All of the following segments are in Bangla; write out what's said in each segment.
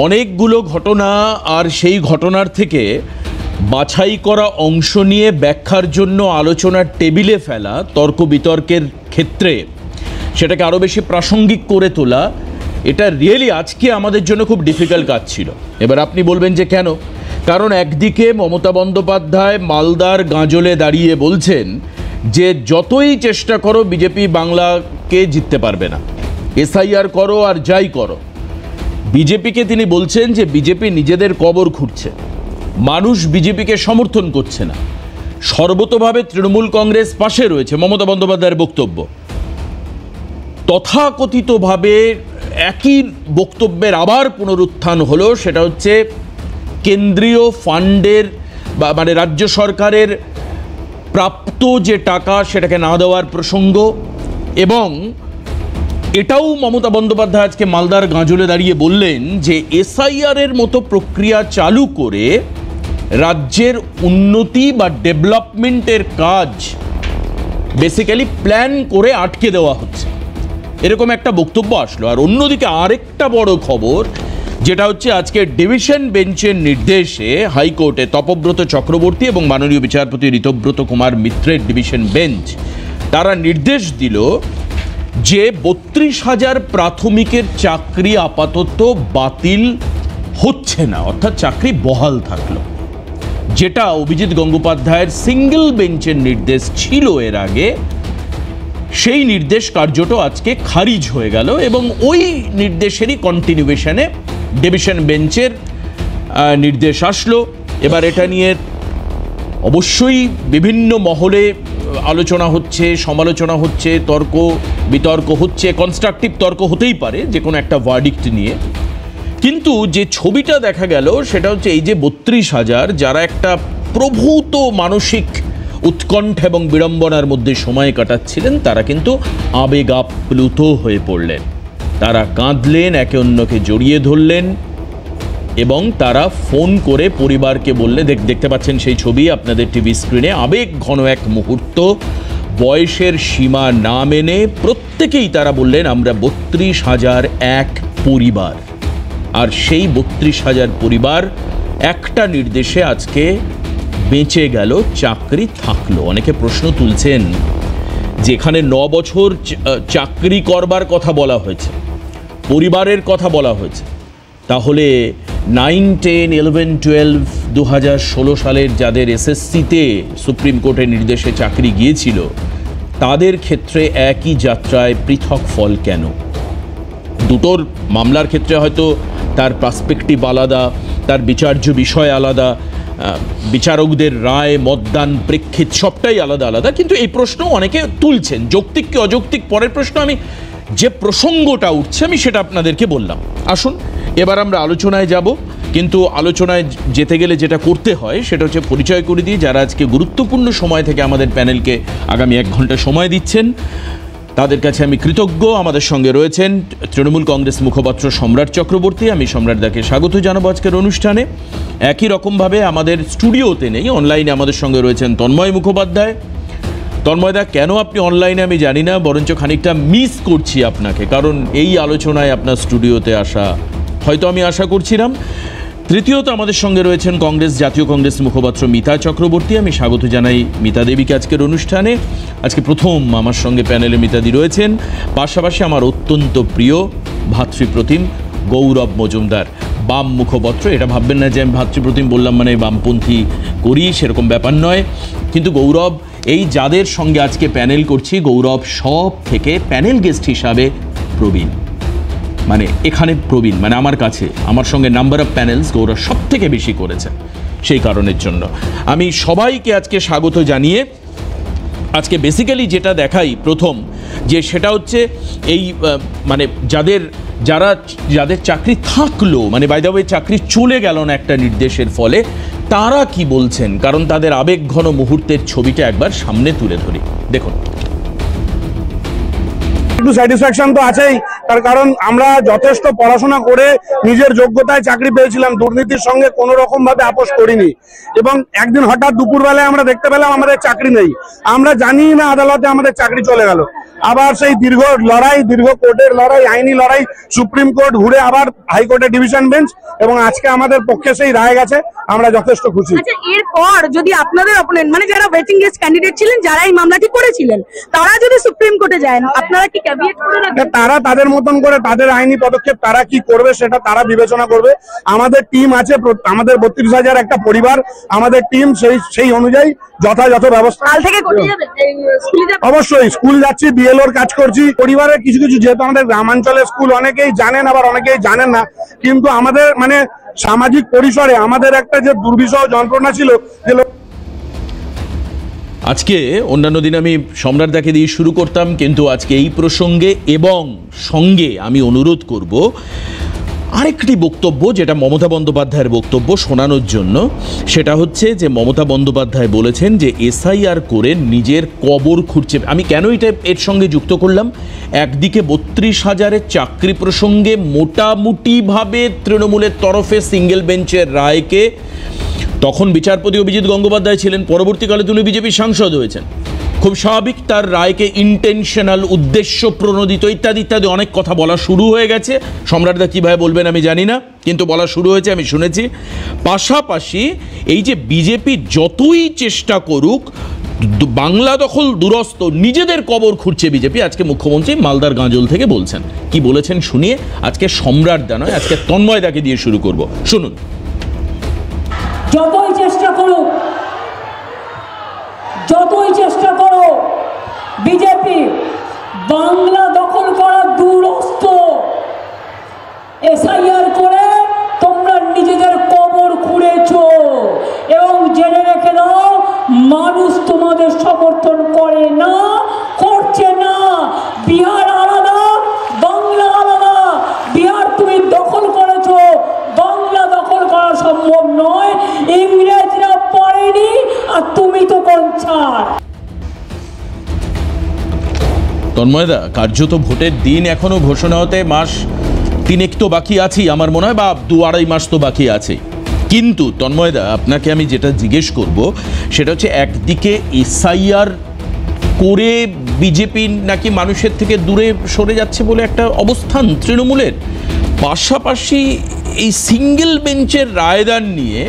অনেকগুলো ঘটনা আর সেই ঘটনার থেকে বাছাই করা অংশ নিয়ে ব্যাখ্যার জন্য আলোচনার টেবিলে ফেলা তর্ক বিতর্কের ক্ষেত্রে সেটাকে আরও বেশি প্রাসঙ্গিক করে তোলা, এটা রিয়েলি আজকে আমাদের জন্য খুব ডিফিকাল্ট কাজ ছিল। এবার আপনি বলবেন যে কেন? কারণ একদিকে মমতা বন্দ্যোপাধ্যায় মালদার গাজলে দাঁড়িয়ে বলছেন যে যতই চেষ্টা করো বিজেপি বাংলাকে জিততে পারবে না, এসআইআর করো আর যাই করো। বিজেপিকে তিনি বলছেন যে বিজেপি নিজেদের কবর খুঁড়ছে, মানুষ বিজেপিকে সমর্থন করছে না, সর্বতোভাবে তৃণমূল কংগ্রেস পাশে রয়েছে, মমতা বন্দ্যোপাধ্যায়ের বক্তব্য। তথাকথিতভাবে একই বক্তব্যের আবার পুনরুত্থান হলো, সেটা হচ্ছে কেন্দ্রীয় ফান্ডের মানে রাজ্য সরকারের প্রাপ্ত যে টাকা সেটাকে না দেওয়ার প্রসঙ্গ। এবং এটাও মমতা বন্দ্যোপাধ্যায় আজকে মালদার গাজলে দাঁড়িয়ে বললেন যে এসআইআরের মতো প্রক্রিয়া চালু করে রাজ্যের উন্নতি বা ডেভেলপমেন্টের কাজ বেসিক্যালি প্ল্যান করে আটকে দেওয়া হচ্ছে, এরকম একটা বক্তব্য আসলো। আর অন্যদিকে আরেকটা বড় খবর, যেটা হচ্ছে আজকে ডিভিশন বেঞ্চের নির্দেশে হাইকোর্টে তপব্রত চক্রবর্তী এবং মাননীয় বিচারপতি ঋতব্রত কুমার মিত্রের ডিভিশন বেঞ্চ তারা নির্দেশ দিল যে 32,000 প্রাথমিকের চাকরি আপাতত বাতিল হচ্ছে না, অর্থাৎ চাকরি বহাল থাকলো। যেটা অভিজিৎ গঙ্গোপাধ্যায়ের সিঙ্গেল বেঞ্চের নির্দেশ ছিল এর আগে, সেই নির্দেশ কার্যত আজকে খারিজ হয়ে গেল এবং ওই নির্দেশেরই কন্টিনিউয়েশনে ডিভিশন বেঞ্চের নির্দেশ আসলো। এবার এটা নিয়ে অবশ্যই বিভিন্ন মহলে আলোচনা হচ্ছে, সমালোচনা হচ্ছে, তর্ক বিতর্ক হচ্ছে, কনস্ট্রাকটিভ তর্ক হতেই পারে যে কোনো একটা ভার্ডিক্ট নিয়ে। কিন্তু যে ছবিটা দেখা গেল সেটা হচ্ছে এই যে 32,000 যারা একটা প্রভূত মানসিক উৎকণ্ঠা এবং বিড়ম্বনার মধ্যে সময় কাটাচ্ছিলেন, তারা কিন্তু আবেগাপ্লুত হয়ে পড়লেন, তারা কাঁদলেন, একে অন্যকে জড়িয়ে ধরলেন এবং তারা ফোন করে পরিবারকে বললে, দেখতে পাচ্ছেন সেই ছবি আপনাদের টিভি স্ক্রিনে, আবেগ ঘন এক মুহূর্ত, বয়সের সীমা না মেনে প্রত্যেকেই তারা বললেন আমরা 32,000 এক পরিবার। আর সেই 32,000 পরিবার একটা নির্দেশে আজকে বেঁচে গেল, চাকরি থাকলো। অনেকে প্রশ্ন তুলছেন যেখানে 9 বছর চাকরি করবার কথা বলা হয়েছে, পরিবারের কথা বলা হয়েছে, তাহলে 9, 10, 11, 12, 2016 সালের যাদের এসএসসিতে সুপ্রিম কোর্টের নির্দেশে চাকরি গিয়েছিল তাদের ক্ষেত্রে একই যাত্রায় পৃথক ফল কেন? দুটোর মামলার ক্ষেত্রে হয়তো তার পার্সপেক্টিভ আলাদা, তার বিচার্য বিষয় আলাদা, বিচারকদের রায়, মতদান, প্রেক্ষিত সবটাই আলাদা আলাদা, কিন্তু এই প্রশ্ন অনেকে তুলছেন, যৌক্তিক কি অযৌক্তিক পরের প্রশ্ন। আমি যে প্রসঙ্গটা উঠছে আমি সেটা আপনাদেরকে বললাম। আসুন এবার আমরা আলোচনায় যাব, কিন্তু আলোচনায় যেতে গেলে যেটা করতে হয় সেটা হচ্ছে পরিচয় করে দিই যারা আজকে গুরুত্বপূর্ণ সময় থেকে আমাদের প্যানেলকে আগামী 1 ঘন্টা সময় দিচ্ছেন, তাদের কাছে আমি কৃতজ্ঞ। আমাদের সঙ্গে রয়েছেন তৃণমূল কংগ্রেস মুখপাত্র সম্রাট চক্রবর্তী, আমি সম্রাটদাকে স্বাগত জানাবো আজকের অনুষ্ঠানে। একই রকমভাবে আমাদের স্টুডিওতে নেই, অনলাইনে আমাদের সঙ্গে রয়েছেন তন্ময় মুখোপাধ্যায়। তন্ময়দা, কেন আপনি অনলাইনে আমি জানি না, বরঞ্চ খানিকটা মিস করছি আপনাকে, কারণ এই আলোচনায় আপনার স্টুডিওতে আসা হয়তো আমি আশা করছিলাম। তৃতীয়ত আমাদের সঙ্গে রয়েছেন জাতীয় কংগ্রেস মুখপাত্র মিতা চক্রবর্তী, আমি স্বাগত জানাই মিতা দেবীকে আজকের অনুষ্ঠানে। আজকে প্রথম আমার সঙ্গে প্যানেলে মিতাদি রয়েছেন, পাশাপাশি আমার অত্যন্ত প্রিয় ভাতৃপ্রতিম গৌরব মজুমদার, বাম মুখপাত্র। এটা ভাববেন না যে আমি ভাতৃপ্রতিম বললাম মানে বামপন্থী করি, সেরকম ব্যাপার নয়। কিন্তু গৌরব, এই যাদের সঙ্গে আজকে প্যানেল করছি, গৌরব সব থেকে প্যানেল গেস্ট হিসাবে প্রবীণ, মানে এখানে প্রবীণ, মানে আমার কাছে আমার সঙ্গে নাম্বার অফ প্যানেলস গৌরব সব থেকে বেশি করেছে। সেই কারণের জন্য আমি সবাইকে আজকে স্বাগত জানিয়ে আজকে বেসিক্যালি যেটা দেখাই প্রথম, যে সেটা হচ্ছে এই মানে যাদের চাকরি থাকলো, মানে বাই দ্য ওয়ে চাকরি চলে গেল না একটা নির্দেশের ফলে, তারা কি বলছেন, কারণ তাদের আবেগঘন মুহূর্তের ছবিটা একবার সামনে তুলে ধরি। দেখুন, একটু স্যাটিসফ্যাকশন তো আছেই, তার কারণ আমরা যথেষ্ট পড়াশোনা করে নিজের যোগ্যতায় চাকরি পেয়েছিলাম, দুর্নীতির সঙ্গে কোনো রকম ভাবে আপোষ করিনি। এবং একদিন হঠাৎ দুপুরবেলায় আমরা দেখতে পেলাম আমাদের চাকরি নেই, আমরা জানি না আদালতে আমাদের চাকরি চলে গেল। আবার সেই দীর্ঘ লড়াই, দীর্ঘ কোর্টের লড়াই, আইনি লড়াই, সুপ্রিম কোর্ট ঘুরে আবার হাইকোর্টের ডিভিশন বেঞ্চ, এবং আজকে আমাদের পক্ষে সেই রায় গেছে, আমরা যথেষ্ট খুশি। আচ্ছা, এরপর যদি আপনাদের অপোনেন্ট মানে যারা ওয়েটিং লিস্ট ক্যান্ডিডেট ছিলেন, যারা এই মামলাটি করেছিলেন, তারা যদি সুপ্রিম কোর্টে যায়, আপনারা কি ক্যাভিয়েট করে রাখবেন? তারা তাদের মতন করে তাদের আইনি পদক্ষেপ তারা কি করবে সেটা তারা বিবেচনা করবে। আমাদের টিম আছে, আমাদের 32,000 একটা পরিবার, আমাদের টিম সেই অনুযায়ী যথাযথ ব্যবস্থা। কাল থেকে কোর্টে যাবে, স্কুলে যাবে? অবশ্যই স্কুল যাচ্ছি, বিএলওর কাজ করছি। পরিবারের কিছু কিছু, যেহেতু আমাদের গ্রামাঞ্চলের স্কুল, অনেকেই জানেন আবার অনেকেই জানেন না, কিন্তু আমাদের মানে সামাজিক পরিসরে আমাদের একটা যে দুর্বিষহ যন্ত্রণা ছিল, যে আজকে অন্যান্য দিন আমি সম্রাটদাকে দিয়ে শুরু করতাম, কিন্তু আজকে এই প্রসঙ্গে এবং সঙ্গে আমি অনুরোধ করব আরেকটি বক্তব্য, যেটা মমতা বন্দ্যোপাধ্যায়ের বক্তব্য শোনানোর জন্য। সেটা হচ্ছে যে মমতা বন্দ্যোপাধ্যায় বলেছেন যে এসআইআর করে নিজের কবর খুঁড়ছে। আমি কেন এটা এর সঙ্গে যুক্ত করলাম? একদিকে 32,000-এর চাকরি প্রসঙ্গে মোটামুটিভাবে তৃণমূলের তরফে সিঙ্গেল বেঞ্চের রায়কে, তখন বিচারপতি অভিজিৎ গঙ্গোপাধ্যায় ছিলেন, পরবর্তীকালে তিনি বিজেপির সাংসদ হয়েছেন, খুব স্বাভাবিক তার রায়কে ইন্টেনশনাল, উদ্দেশ্য প্রণোদিত ইত্যাদি ইত্যাদি অনেক কথা বলা শুরু হয়ে গেছে। সম্রাটদা কীভাবে বলবেন আমি জানি না, কিন্তু বলা শুরু হয়েছে, আমি শুনেছি। পাশাপাশি এই যে বিজেপি যতই চেষ্টা করুক, বাংলা দখল দুরস্ত, নিজেদের কবর খুঁড়ছে বিজেপি। আজকে মুখ্যমন্ত্রী মালদার গাঁজল থেকে বলছেন, কি বলেছেন শুনিয়ে আজকে সম্রাটদা নয়, আজকে তন্ময়দাকে দিয়ে শুরু করব, শুনুন। যতই চেষ্টা করো বিজেপি বাংলা দখল করার দুরস্ত, এসআইআর করে তোমরা নিজেদের কবর খুঁড়েছো, এবং জেনে রেখে দাও মানুষ তোমাদের সমর্থন করে না, করছে না। বিহার আলাদা, বাংলা আলাদা। বিহার তুমি দখল করেছো, বাংলা দখল করা সম্ভব নয়। ইংরেজরা পড়েনি আর তুমি তো কনসার। তন্ময়দা, কার্যত ভোটের দিন এখনো ঘোষণা হতে মাস 3 তো বাকি আছেই আমার মনে হয়, বা 2-2.5 মাস তো বাকি আছে। কিন্তু তন্ময়দা, আপনাকে আমি যেটা জিজ্ঞেস করব সেটা হচ্ছে, একদিকে এসআইআর করে বিজেপি নাকি মানুষের থেকে দূরে সরে যাচ্ছে বলে একটা অবস্থান তৃণমূলের, পাশাপাশি এই সিঙ্গেল বেঞ্চের রায়দান নিয়ে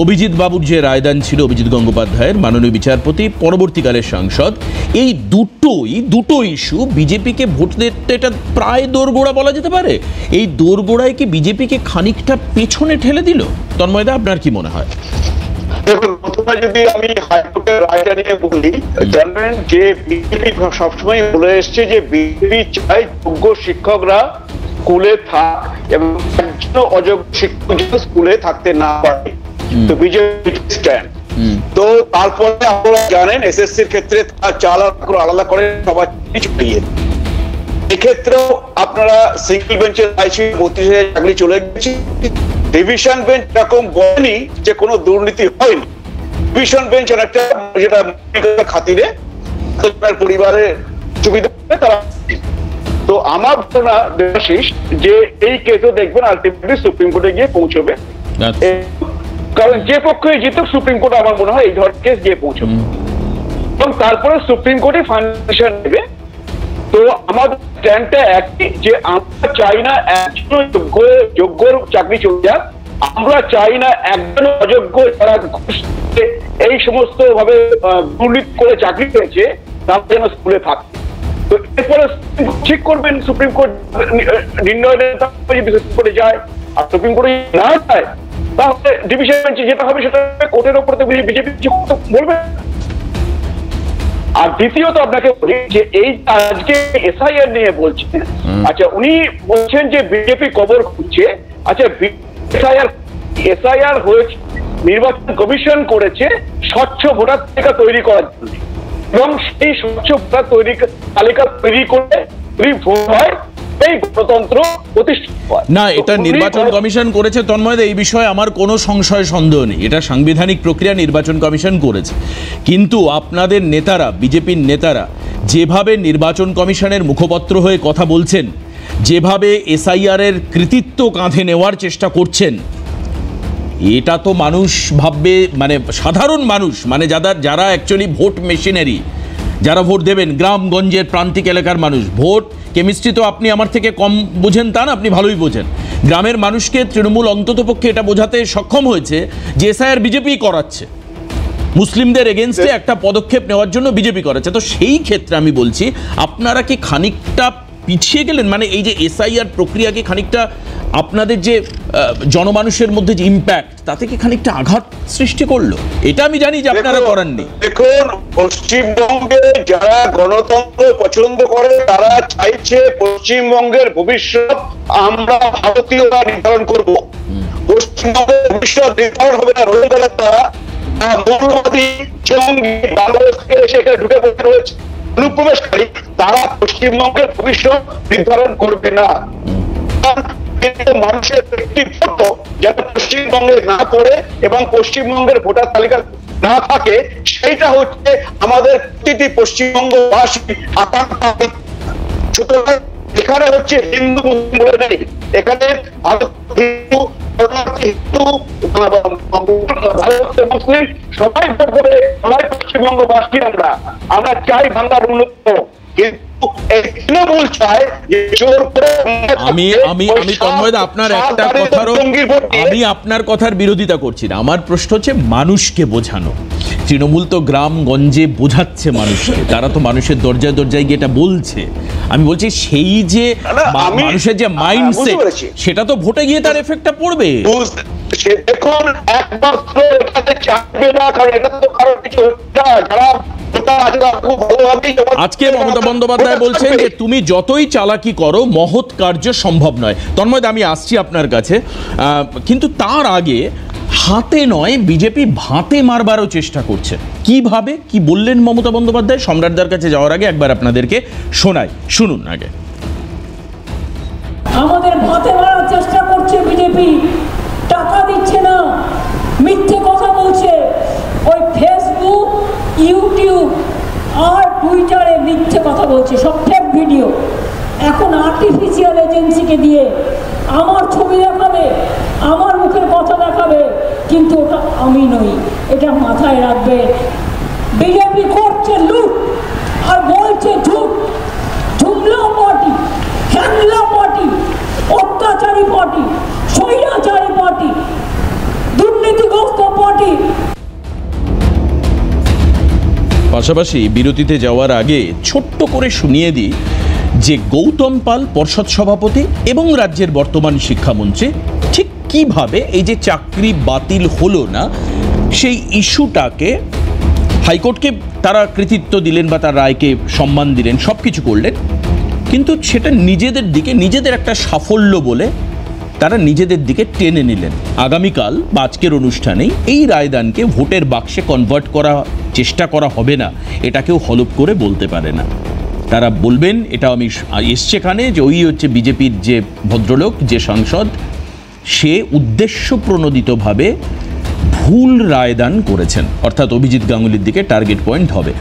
অভিজিৎ বাবুর যে রায়দান ছিল, অভিজিৎ গঙ্গোপাধ্যায়ের, মাননীয় বিচারপতি, পরবর্তীকালের সাংসদ, এই দুটো ইস্যু বিজেপিকে ভোট দিতে এটা প্রায় দোরগোড়া বলা যেতে পারে। এই দোরগোড়ায় কি বিজেপিকে খানিকটা পেছনে ঠেলে দিল? তন্ময়দা, আপনার কি মনে হয়? দেখুন, প্রথমে যদি আমি হাইকোর্টের রায়টা নিয়ে বলি, জানবেন যে বিজেপি সবসময় বলে এসছে যে বিজেপি চায় যোগ্য শিক্ষকরা স্কুলে থাক এবং একজন অযোগ্য শিক্ষক স্কুলে থাকতে না পারে। তো বিজেপি স্ট্যান্ড। তো তারপরে আপনারা জানেন এসএসসির ক্ষেত্রে আলাদা করে সবার ছড়িয়ে, এক্ষেত্রেও আপনারা সিঙ্গেল বেঞ্চের আইসি 32,000 চাকরি চলে গেছে। ডিভিশন বেঞ্চ এরকম বলেনি যে কোনো দুর্নীতি হয়নি। ডিভিশন বেঞ্চ অনেকটা যেটা খাতিরে পরিবারের সুবিধা তারা। তো আমার ধারণা দেবাশিস যে এই কেসও দেখবেন আলটিমেটলি সুপ্রিম কোর্টে গিয়ে পৌঁছবে, কারণ যে পক্ষে জিতুক সুপ্রিম কোর্ট আমার মনে হয় এই ধরনের কেস গিয়ে পৌঁছবে, এবং তারপরে সুপ্রিম কোর্টে ফাইনাল ডিসিশন নেবে। তো আমাদের স্ট্যান্ডটা একই, যে আমরা চাই না একজন যোগ্য চাকরি চলে যাক, আমরা চাই না একজন অযোগ্য যারা এই সমস্ত ভাবে দুর্নীতি করে চাকরি পেয়েছে তারা যেন স্কুলে থাকে। তো এরপরে ঠিক করবেন সুপ্রিম কোর্ট নির্ণয় করে যায়, আর সুপ্রিম কোর্টে না যায় তাহলে ডিভিশন বেঞ্চে যেটা হবে সেটা কোর্টের উপর বিজেপি বলবে। আর দ্বিতীয়ত আপনাকে বলি যে এই আজকে এসআইআর নিয়ে বলছেন, আচ্ছা উনি বলছেন যে বিজেপি কবর খুঁজছে। আচ্ছা, এসআইআর হয়েছে, নির্বাচন কমিশন করেছে স্বচ্ছ ভোটার তালিকা তৈরি করার জন্য, এবং সেই স্বচ্ছ ভোটার তালিকা তৈরি করে ভোট হয়, এই গণতন্ত্র প্রতিষ্ঠিত হয়। না, এটা নির্বাচন কমিশন করেছে তন্ময়দা, এই বিষয়ে আমার কোনো সংশয় সন্দেহ নেই, এটা সাংবিধানিক প্রক্রিয়া নির্বাচন কমিশন করেছে। কিন্তু আপনাদের নেতারা, বিজেপির নেতারা যেভাবে নির্বাচন কমিশনের মুখপত্র হয়ে কথা বলছেন, যেভাবে এসআইআর এর কৃতিত্ব কাঁধে নেওয়ার চেষ্টা করছেন, এটা তো মানুষ ভাববে, মানে সাধারণ মানুষ, মানে যারা অ্যাকচুয়ালি ভোট মেশিনারি, যারা ভোট দেবেন, গ্রামগঞ্জের প্রান্তিক এলাকার মানুষ, ভোট কেমিস্ট্রি তো আপনি আমার থেকে কম বোঝেন তা না, আপনি ভালোই বোঝেন। গ্রামের মানুষকে তৃণমূল অন্ততপক্ষে এটা বোঝাতে সক্ষম হয়েছে যে এসআইআর বিজেপি করাচ্ছে, মুসলিমদের এগেনস্টে একটা পদক্ষেপ নেওয়ার জন্য বিজেপি করাচ্ছে। তো সেই ক্ষেত্রে আমি বলছি, আপনারা কি খানিকটা পিছিয়ে গেলেন? মানে এই যে এসআইআর প্রক্রিয়া কি খানিকটা আপনাদের যে জনমানুষের মধ্যে যে ইম্প্যাক্ট, তাতে কি খানিকটা আঘাত সৃষ্টি করলো? এটা আমি জানি যে আপনারা করেননি। দেখুন, পশ্চিমবঙ্গে যারা গণতন্ত্র পছন্দ করে তারা চাইছে পশ্চিমবঙ্গের ভবিষ্যৎ আমরা ভারতীয়রা নির্ধারণ করব। পশ্চিমবঙ্গের ভবিষ্যৎ নির্ধারণ হবে না রোহিঙ্গারা, মৌলবাদী জঙ্গি বাংলাদেশ থেকে এসে এখানে ঢুকে পড়ে রয়েছে অনুপ্রবেশকারী, তারা পশ্চিমবঙ্গের ভবিষ্যৎ নির্ধারণ করবে না। মানুষের একটি ভোট যাতে পশ্চিমবঙ্গে না পড়ে এবং পশ্চিমবঙ্গের ভোটার তালিকা না থাকে, সেইটা হচ্ছে আমাদের প্রতিটি পশ্চিমবঙ্গবাসী আকাঙ্ক্ষা। সুতরাং এখানে হচ্ছে হিন্দু মুসলিম বলে নেই, এখানে হিন্দু মুসলিম সবাই ভোট দেবে, সবাই পশ্চিমবঙ্গবাসী। আমরা চাই বাংলার উন্নত, কিন্তু তৃণমূল চায় যে জোর করে। আমি তন্ময়দা আপনার একটা কথারও আমি আপনার কথার বিরোধিতা করছি না। আমার প্রশ্ন হচ্ছে মানুষকে বোঝানো। তৃণমূল তো গ্রামগঞ্জে বোঝাচ্ছে মানুষকে, তারা তো মানুষের দরজায় দরজায় গিয়ে এটা বলছে। আমি বলছি সেই যে মানুষের যে মাইন্ডসেট, সেটা তো ভোটে গিয়ে তার এফেক্টটা পড়বে। দেখুন, একমাত্র এটাতে চাপবে না, কারণ এটা তো কারণ কিছু যারা আজকে মমতা বন্দ্যোপাধ্যায় বলছেন যে তুমি যতই চালাকি করো মহৎ কার্য সম্ভব নয়। তন্ময়, আমি আসছি আপনার কাছে, কিন্তু তার আগে হাতে নয় বিজেপি ভাতে মারবারও চেষ্টা করছে। কিভাবে কি বললেন মমতা বন্দ্যোপাধ্যায়? সম্রাটদার কাছে যাওয়ার আগে একবার আপনাদেরকে শোনাই, শুনুন আগে। আমাদের ভাতে মারার চেষ্টা করছে বিজেপি, টাকা দিচ্ছে না, মিথ্যে কথা বলছে। ওই ফেসবুক, ইউটিউব আর টুইটারে মিথ্যে কথা বলছে, সব ফেক ভিডিও। এখন আর্টিফিশিয়াল এজেন্সিকে দিয়ে আমার ছবি দেখাবে, আমার মুখের কথা দেখাবে, কিন্তু ওটা আমি নই, এটা মাথায় রাখবে। বিজেপি করছে লুট আর বলছে ঝুট। ঝুমলা পার্টি, হ্যাংলা পার্টি, অত্যাচারী পার্টি, স্বৈরাচারী পার্টি, দুর্নীতিগ্রস্ত পার্টি। পাশাপাশি বিরতিতে যাওয়ার আগে ছোট্ট করে শুনিয়ে দিই যে গৌতম পাল পর্ষদ সভাপতি এবং রাজ্যের বর্তমান শিক্ষামন্ত্রী ঠিক কিভাবে এই যে চাকরি বাতিল হলো না সেই ইস্যুটাকে হাইকোর্টকে তারা কৃতিত্ব দিলেন বা তার রায়কে সম্মান দিলেন, সব কিছু করলেন, কিন্তু সেটা নিজেদের দিকে, নিজেদের একটা সাফল্য বলে তারা নিজেদের দিকে টেনে নিলেন। আগামীকাল বা আজকের অনুষ্ঠানেই এই রায়দানকে ভোটের বাক্সে কনভার্ট করা চেষ্টা করা হবে না, এটা কেউ হলফ করে বলতে পারে না। তারা বলবেন, এটা আমি এসছে এখানে যে ওই হচ্ছে বিজেপির যে ভদ্রলোক, যে সাংসদ, সে উদ্দেশ্য প্রণোদিতভাবে ভুল রায়দান করেছেন, অর্থাৎ অভিজিৎ গাঙ্গুলির দিকে টার্গেট পয়েন্ট হবে।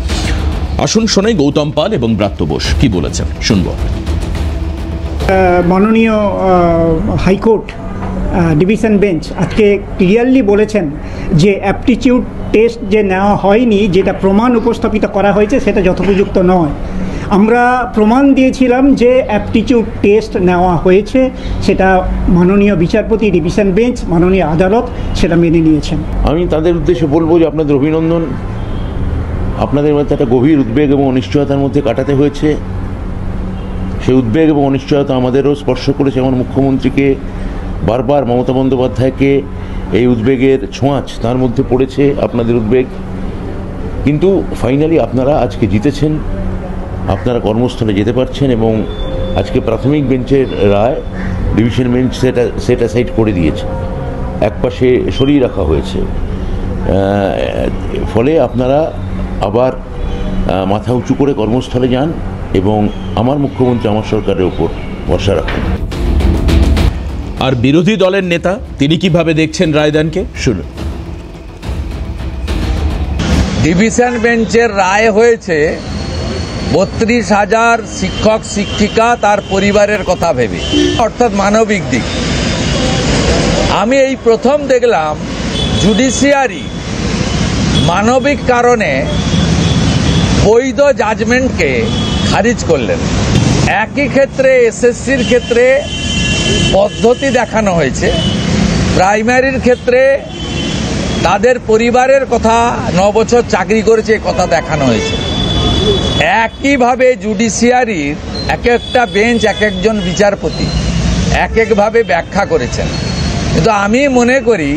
আসুন শোনাই গৌতম পাল এবং ব্রাত্য বোস কি বলেছেন, শুনব। মাননীয় হাইকোর্ট ডিভিশন বেঞ্চ আজকে ক্লিয়ারলি বলেছেন যে অ্যাপটিটিউড টেস্ট যে নেওয়া হয়নি, যেটা প্রমাণ উপস্থাপিত করা হয়েছে সেটা যথোপযুক্ত নয়। আমরা প্রমাণ দিয়েছিলাম যে অ্যাপটিটিউড টেস্ট নেওয়া হয়েছে, সেটা মাননীয় বিচারপতি ডিভিশন বেঞ্চ, মাননীয় আদালত সেটা মেনে নিয়েছেন। আমি তাদের উদ্দেশ্যে বলবো যে আপনাদের অভিনন্দন। আপনাদের মধ্যে একটা গভীর উদ্বেগ এবং অনিশ্চয়তার মধ্যে কাটাতে হয়েছে। সেই উদ্বেগ এবং অনিশ্চয়তা আমাদেরও স্পর্শ করেছে। আমার মুখ্যমন্ত্রীকে বারবার, মমতা বন্দ্যোপাধ্যায়কে এই উদ্বেগের ছোঁয়াচ তার মধ্যে পড়েছে, আপনাদের উদ্বেগ। কিন্তু ফাইনালি আপনারা আজকে জিতেছেন, আপনারা কর্মস্থলে যেতে পারছেন এবং আজকে প্রাথমিক বেঞ্চের রায় ডিভিশন বেঞ্চ সেটা সাইড করে দিয়েছে, একপাশে সরিয়ে রাখা হয়েছে। ফলে আপনারা আবার মাথা উঁচু করে কর্মস্থলে যান এবং আমার মুখ্যমন্ত্রী, আমার সরকারের উপর ভরসা রাখুন। আর বিরোধী দলের নেতা তিনি কিভাবে দেখছেন রায়দানকে, শুনুন। ডিভিশন বেঞ্চের রায় হয়েছে 32,000 শিক্ষক শিক্ষিকা তার পরিবারের কথা ভেবে, অর্থাৎ মানবিক দিক। আমি এই প্রথম দেখলাম জুডিশিয়ারি মানবিক কারণে বৈধ জাজমেন্টকে খারিজ করলেন। একই ক্ষেত্রে এসএসসির ক্ষেত্রে পদ্ধতি দেখানো হয়েছে, প্রাইমারির ক্ষেত্রে তাদের পরিবারের কথা 9 বছর চাকরি করেছে এই কথা দেখানো হয়েছে। একইভাবে জুডিশিয়ারির এক একটা বেঞ্চ এক একজন বিচারপতি এক একভাবে ব্যাখ্যা করেছেন। কিন্তু আমি মনে করি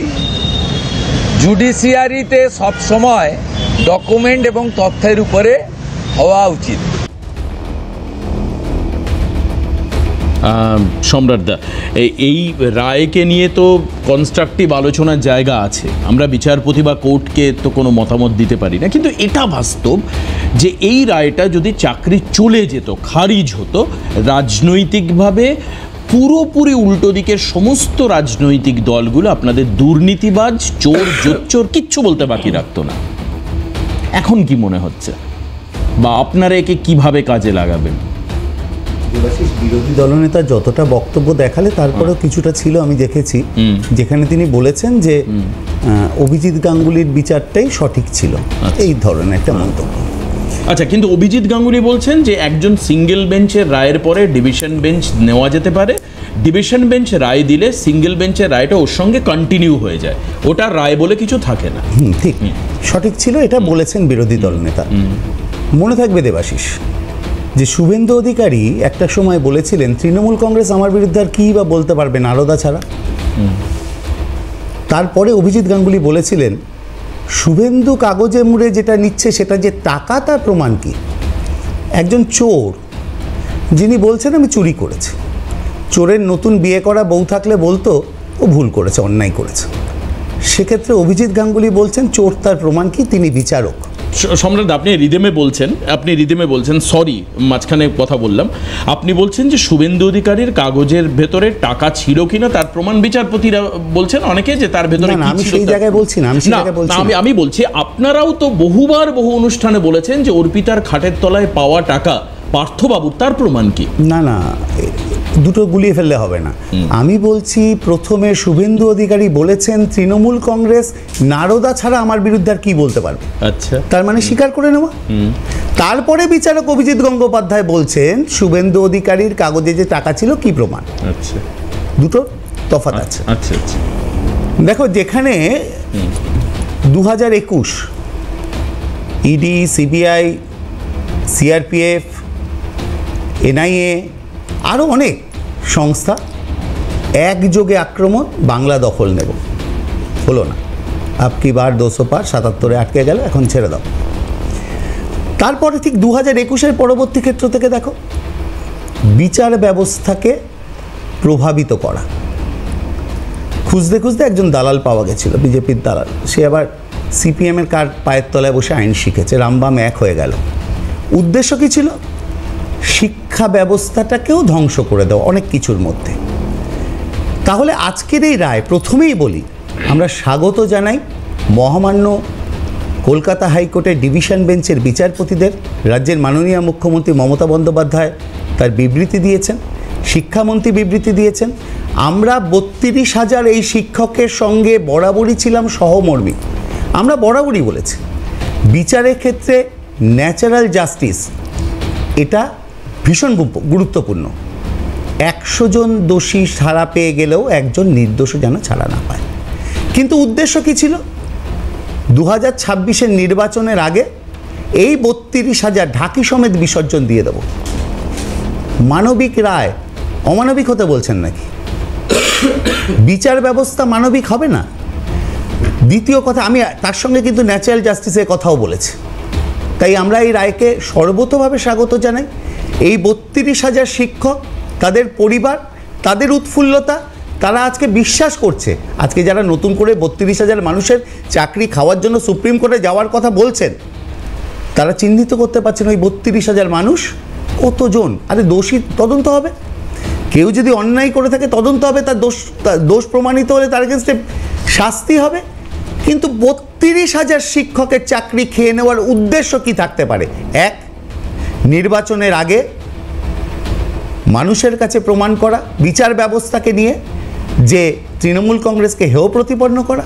জুডিশিয়ারিতে সবসময় ডকুমেন্ট এবং তথ্যের উপরে হওয়া উচিত। সম্রাটদা, এই রায়কে নিয়ে তো কনস্ট্রাকটিভ আলোচনার জায়গা আছে, আমরা বিচারপতি বা কোর্টকে তো কোনো মতামত দিতে পারি না, কিন্তু এটা বাস্তব যে এই রায়টা যদি চাকরি চলে যেত, খারিজ হতো, রাজনৈতিকভাবে পুরোপুরি উল্টো দিকের সমস্ত রাজনৈতিক দলগুলো আপনাদের দুর্নীতিবাজ, চোর, জোচ্চোর কিচ্ছু বলতে বাকি রাখতো না। এখন কি মনে হচ্ছে, বা আপনারা একে কিভাবে কাজে লাগাবেন? বিরোধী দলনেতা যতটা বক্তব্য দেখালে তারপরেও কিছুটা ছিল আমি দেখেছি, যেখানে তিনি বলেছেন যে অভিজিৎ গাঙ্গুলির বিচারটাই সঠিক ছিল, এই ধরনের একটা মন্তব্য। আচ্ছা, কিন্তু অভিজিৎ গাঙ্গুলি বলছেন যে একজন সিঙ্গেল বেঞ্চের রায়ের পরে ডিভিশন বেঞ্চ নেওয়া যেতে পারে, ডিভিশন বেঞ্চ রায় দিলে সিঙ্গেল বেঞ্চের রায়টা ওর সঙ্গে কন্টিনিউ হয়ে যায়, ওটা রায় বলে কিছু থাকে না। ঠিক, সঠিক ছিল, এটা বলেছেন বিরোধী দলনেতা। মনে থাকবে দেবাশিস যে শুভেন্দু অধিকারী একটা সময় বলেছিলেন তৃণমূল কংগ্রেস আমার বিরুদ্ধে আর কী বা বলতে পারবে নারদা ছাড়া। তারপরে অভিজিৎ গাঙ্গুলি বলেছিলেন শুভেন্দু কাগজে মুড়ে যেটা নিচ্ছে সেটা যে টাকা, তার প্রমাণ কি? একজন চোর যিনি বলছেন আমি চুরি করেছি, চোরের নতুন বিয়ে করা বউ থাকলে বলতো ও ভুল করেছে, অন্যায় করেছে। সেক্ষেত্রে অভিজিৎ গাঙ্গুলি বলছেন চোর, তার প্রমাণ কি? তিনি বিচারক। সম্রাট, আপনি রিদেমে বলছেন, সরি মাঝখানে কথা বললাম, আপনি বলছেন যে শুভেন্দু অধিকারীর কাগজের ভেতরে টাকা ছিল কিনা তার প্রমাণ বিচারপতিরা বলছেন, অনেকে যে তার ভেতরে আমি সেই জায়গায় বলছি না, আমি বলছি আপনারাও তো বহুবার বহু অনুষ্ঠানে বলেছেন যে অর্পিতার খাটের তলায় পাওয়া টাকা পার্থবাবুর, তার প্রমাণ কি? না, দুটো গুলিয়ে ফেললে হবে না। আমি বলছি প্রথমে শুভেন্দু অধিকারী বলেছেন তৃণমূল কংগ্রেস নারদা ছাড়া আমার বিরুদ্ধে আর কি বলতে পারবে, আচ্ছা, তার মানে স্বীকার করে নেওয়া। তারপরে বিচারক অভিজিৎ গঙ্গোপাধ্যায় বলছেন শুভেন্দু অধিকারীর কাগজে যে টাকা ছিল কি প্রমাণ। আচ্ছা, দুটো তফাৎ আছে। আচ্ছা, দেখো, যেখানে 2021 ইডি, সিবিআই, সিআরপিএফ, এনআইএ আরও অনেক সংস্থা একযোগে আক্রমণ, বাংলা দখল নেব, হলো না, আপকি বার 200 পার 77-এ আটকে গেল, এখন ছেড়ে দাও। তারপরে ঠিক 2021-এর পরবর্তী ক্ষেত্র থেকে দেখো বিচার ব্যবস্থাকে প্রভাবিত করা, খুঁজতে খুঁজতে একজন দালাল পাওয়া গেছিল, বিজেপির দালাল, সে আবার সিপিএমের কার পায়ের তলায় বসে আইন শিখেছে, রামবাম এক হয়ে গেল। উদ্দেশ্য কী ছিল? শিক্ষা ব্যবস্থাটাকেও ধ্বংস করে দেওয়া অনেক কিছুর মধ্যে। তাহলে আজকের এই রায় প্রথমেই বলি আমরা স্বাগত জানাই মহামান্য কলকাতা হাইকোর্টের ডিভিশন বেঞ্চের বিচারপতিদের। রাজ্যের মাননীয় মুখ্যমন্ত্রী মমতা বন্দ্যোপাধ্যায় তার বিবৃতি দিয়েছেন, শিক্ষামন্ত্রী বিবৃতি দিয়েছেন। আমরা 32,000 এই শিক্ষকের সঙ্গে বরাবরই ছিলাম সহমর্মী। আমরা বরাবরই বলেছি বিচারের ক্ষেত্রে ন্যাচারাল জাস্টিস এটা ভীষণ গুরুত্বপূর্ণ। 100 জন দোষী ছাড়া পেয়ে গেলেও একজন নির্দোষ যেন ছাড়া না পায়। কিন্তু উদ্দেশ্য কী ছিল? 2026-এর নির্বাচনের আগে এই 32,000 ঢাকি সমেত বিসর্জন দিয়ে দেব। মানবিক রায় অমানবিক হতে বলছেন নাকি? বিচার ব্যবস্থা মানবিক হবে না। দ্বিতীয় কথা, আমি তার সঙ্গে কিন্তু ন্যাচারাল জাস্টিসের কথাও বলেছি। তাই আমরা এই রায়কে সর্বতোভাবে স্বাগত জানাই। এই 32,000 শিক্ষক, তাদের পরিবার, তাদের উৎফুল্লতা, তারা আজকে বিশ্বাস করছে, আজকে যারা নতুন করে 32,000 মানুষের চাকরি খাওয়ার জন্য সুপ্রিম কোর্টে যাওয়ার কথা বলছেন, তারা চিহ্নিত করতে পারছেন ওই 32,000 মানুষ কতজন। আরে দোষী তদন্ত হবে, কেউ যদি অন্যায় করে থাকে তদন্ত হবে, তার দোষ প্রমাণিত হলে তার এগেনস্টে শাস্তি হবে। কিন্তু 32,000 শিক্ষকের চাকরি খেয়ে নেওয়ার উদ্দেশ্য কি থাকতে পারে? এক, নির্বাচনের আগে মানুষের কাছে প্রমাণ করা, বিচার ব্যবস্থাকে নিয়ে যে তৃণমূল কংগ্রেসকে হেয় প্রতিপন্ন করা,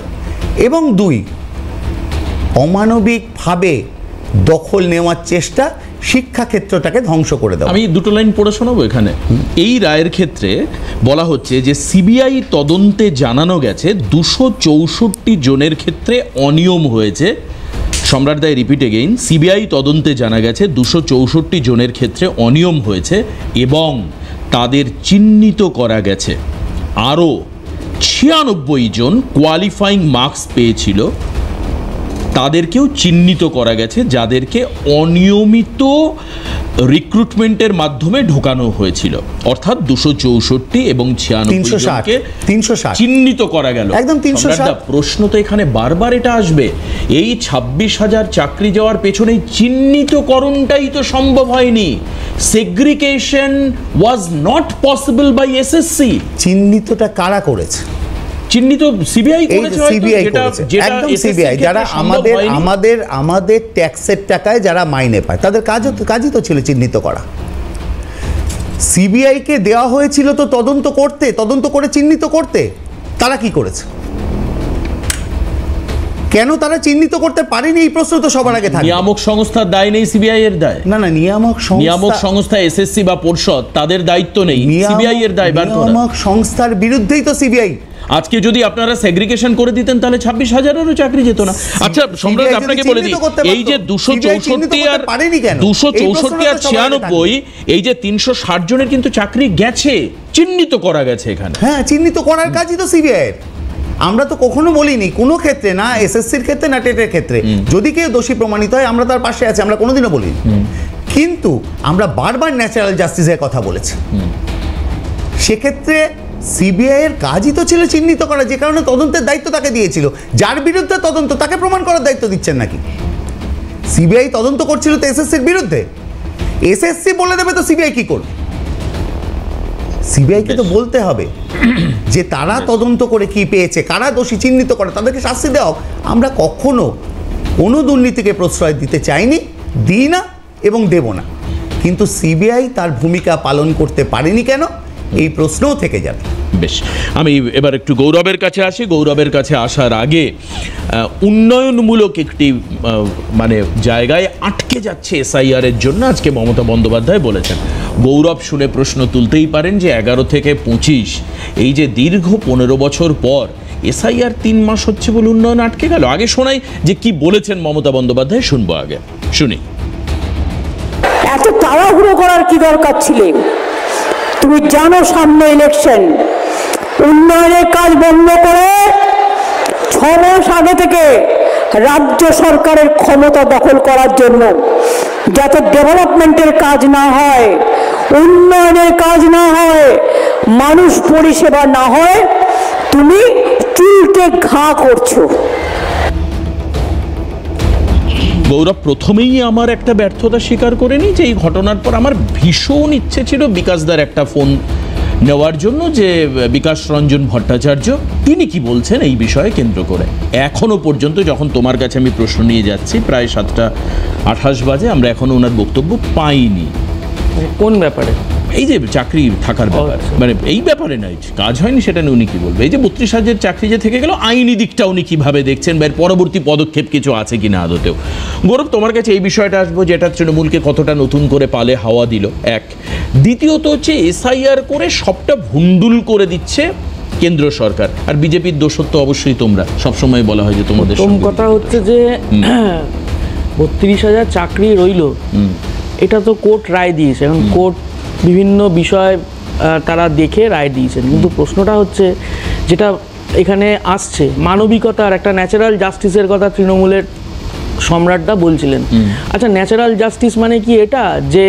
এবং 2 অমানবিকভাবে দখল নেওয়ার চেষ্টা, শিক্ষাক্ষেত্রটাকে ধ্বংস করে দেওয়া। আমি দুটো লাইন পড়ে শোনাবো এখানে। এই রায়ের ক্ষেত্রে বলা হচ্ছে যে সিবিআই তদন্তে জানানো গেছে 264 জনের ক্ষেত্রে অনিয়ম হয়েছে। সম্রাট দাই রিপিট এগেইন, সিবিআই তদন্তে জানা গেছে 264 জনের ক্ষেত্রে অনিয়ম হয়েছে এবং তাদের চিহ্নিত করা গেছে। আরও 96 জন কোয়ালিফাইং মার্কস পেয়েছিল, তাদেরকেও চিহ্নিত করা গেছে, যাদেরকে অনিয়মিত রিক্রুটমেন্টের মাধ্যমে ঢোকানো হয়েছিল। অর্থাৎ 264 এবং 96 জনকে 360 চিহ্নিত করা গেল। একদম 360। প্রশ্ন তো এখানে বারবার এটা আসবে, এই 26,000 চাকরি যাওয়ার পেছনে চিহ্নিতকরণটাই তো সম্ভব হয়নি। Segregation was not possible by SSC. চিহ্নিতটা কারা করেছে? চিহ্নিত সিবিআই করেছে, সিবিআই করেছে, একদম সিবিআই। যারা আমাদের ট্যাক্সের টাকায় যারা মাইনে পায়, তাদের কাজই তো ছিল চিহ্নিত করা। সিবিআইকে দেওয়া হয়েছিল তো তদন্ত করে চিহ্নিত করতে। তারা কি করেছে? কেন তারা চিহ্নিত করতে পারেনি, এই প্রশ্ন তো সবার আগে থাকে। নিয়ামক সংস্থার দায় নেই, সিবিআই এর দায়। না, নিয়ামক সংস্থা এসএসসি বা পর্ষদ, তাদের দায়িত্ব নেই, সিবিআই এর দায়। নিয়ামক সংস্থার বিরুদ্ধেই তো সিবিআই। আজকে যদি আপনারা সেগ্রিগেশন করে দিতেন তাহলে 26,000-এরও চাকরি যেত না। আচ্ছা সম্রাট, আপনাকে বলে দিই, এই যে 264 আর 96, এই যে 360 জনের কিন্তু চাকরি গেছে, চিহ্নিত করা গেছে এখানে। হ্যাঁ, চিহ্নিত করার কাজই তো সিবিআই এর। আমরা তো কখনো বলিনি কোনো ক্ষেত্রে, না এসএসসির ক্ষেত্রে না টেটের ক্ষেত্রে, যদি কেউ দোষী প্রমাণিত হয় আমরা তার পাশে আছি, আমরা কোনোদিনও বলিনি। কিন্তু আমরা বারবার ন্যাচারাল জাস্টিসের কথা বলেছি। সেক্ষেত্রে সিবিআই এর কাজই তো ছিল চিহ্নিত করা, যে কারণে তদন্তের দায়িত্ব তাকে দিয়েছিল। যার বিরুদ্ধে তদন্ত, তাকে প্রমাণ করার দায়িত্ব দিচ্ছেন নাকি? সিবিআই তদন্ত করছিল তো এসএসসির বিরুদ্ধে, এসএসসি বলে দেবে তো সিবিআই কি করবে? সিবিআইকে তো বলতে হবে যে তারা তদন্ত করে কি পেয়েছে, কারা দোষী চিহ্নিত করে, তাদেরকে শাস্তি দেওয়া। আমরা কখনো কোনো দুর্নীতিকে প্রশ্রয় দিতে চাইনি, দিই না এবং দেব না। কিন্তু সিবিআই তার ভূমিকা পালন করতে পারেনি কেন, এই প্রশ্নও থেকে যাবে। বেশ, আমি এবার একটু গৌরবের কাছে আসি। গৌরবের কাছে আসার আগে উন্নয়নমূলক একটি জায়গায় আটকে যাচ্ছে এসআইআর এর জন্য, আজকে মমতা বন্দ্যোপাধ্যায় বলেছেন। গৌরব শুনে প্রশ্ন তুলতেই পারেন যে 11 থেকে 25, এই যে দীর্ঘ 15 বছর পর এসআইআর 3 মাস হচ্ছে বলে উন্নয়ন আটকে গেল। আগে শোনাই যে কি বলেছেন মমতা বন্দ্যোপাধ্যায়, শুনবো আগে, শুনি। এত তাড়াহুড়ো করার কি দরকার ছিল? তুমি জানো সামনে ইলেকশন, উন্নয়নের কাজ বন্ধ করে 6 মাস আগে থেকে রাজ্য সরকারের ক্ষমতা দখল করার জন্য, যাতে ডেভেলপমেন্টের কাজ না হয়, উন্নয়নের কাজ না হয়, মানুষ পরিষেবা না হয়, তুমি চুলকে ঘা করছো। গৌরব, প্রথমেই আমার একটা ব্যর্থতা স্বীকার করে নিই যে এই ঘটনার পর আমার ভীষণ ইচ্ছে ছিল বিকাশদার একটা ফোন নেওয়ার জন্য, যে বিকাশ রঞ্জন ভট্টাচার্য তিনি কি বলছেন এই বিষয়ে কেন্দ্র করে। এখনো পর্যন্ত যখন তোমার কাছে আমি প্রশ্ন নিয়ে যাচ্ছি, প্রায় 7:28 বাজে, আমরা এখনো ওনার বক্তব্য পাইনি। কোন ব্যাপারে? এই যে চাকরি থাকার ব্যাপার, এই ব্যাপারে নয়, কাজ হয়নি সেটা নিয়ে উনি কি বলবে। এই যে 32,000 চাকরি যে থেকে গেল, আইনি দিকটা উনি কিভাবে দেখছেন, বা এর পরবর্তী পদক্ষেপ কিছু আছে কিনা আদতেও। গৌরব, তোমার কাছে এই বিষয়টা আসবো, যেটা তৃণমূলকে কতটা নতুন করে পালে হাওয়া দিল, এক। দ্বিতীয়ত হচ্ছে এসআইআর করে সবটা ভুন্ডুল করে দিচ্ছে কেন্দ্র সরকার, আর বিজেপির দোষত্ব অবশ্যই তোমরা সবসময় বলা হয় যে তোমাদের। কথা হচ্ছে যে 32,000 চাকরি রইল, এটা তো কোর্ট রায় দিয়েছে। এখন কোর্ট বিভিন্ন বিষয় তারা দেখে রায় দিয়েছেন, কিন্তু প্রশ্নটা হচ্ছে যেটা এখানে আসছে, মানবিকতার একটা ন্যাচারাল জাস্টিসের কথা তৃণমূলের সম্রাটদা বলছিলেন। আচ্ছা, ন্যাচারাল জাস্টিস মানে কি এটা যে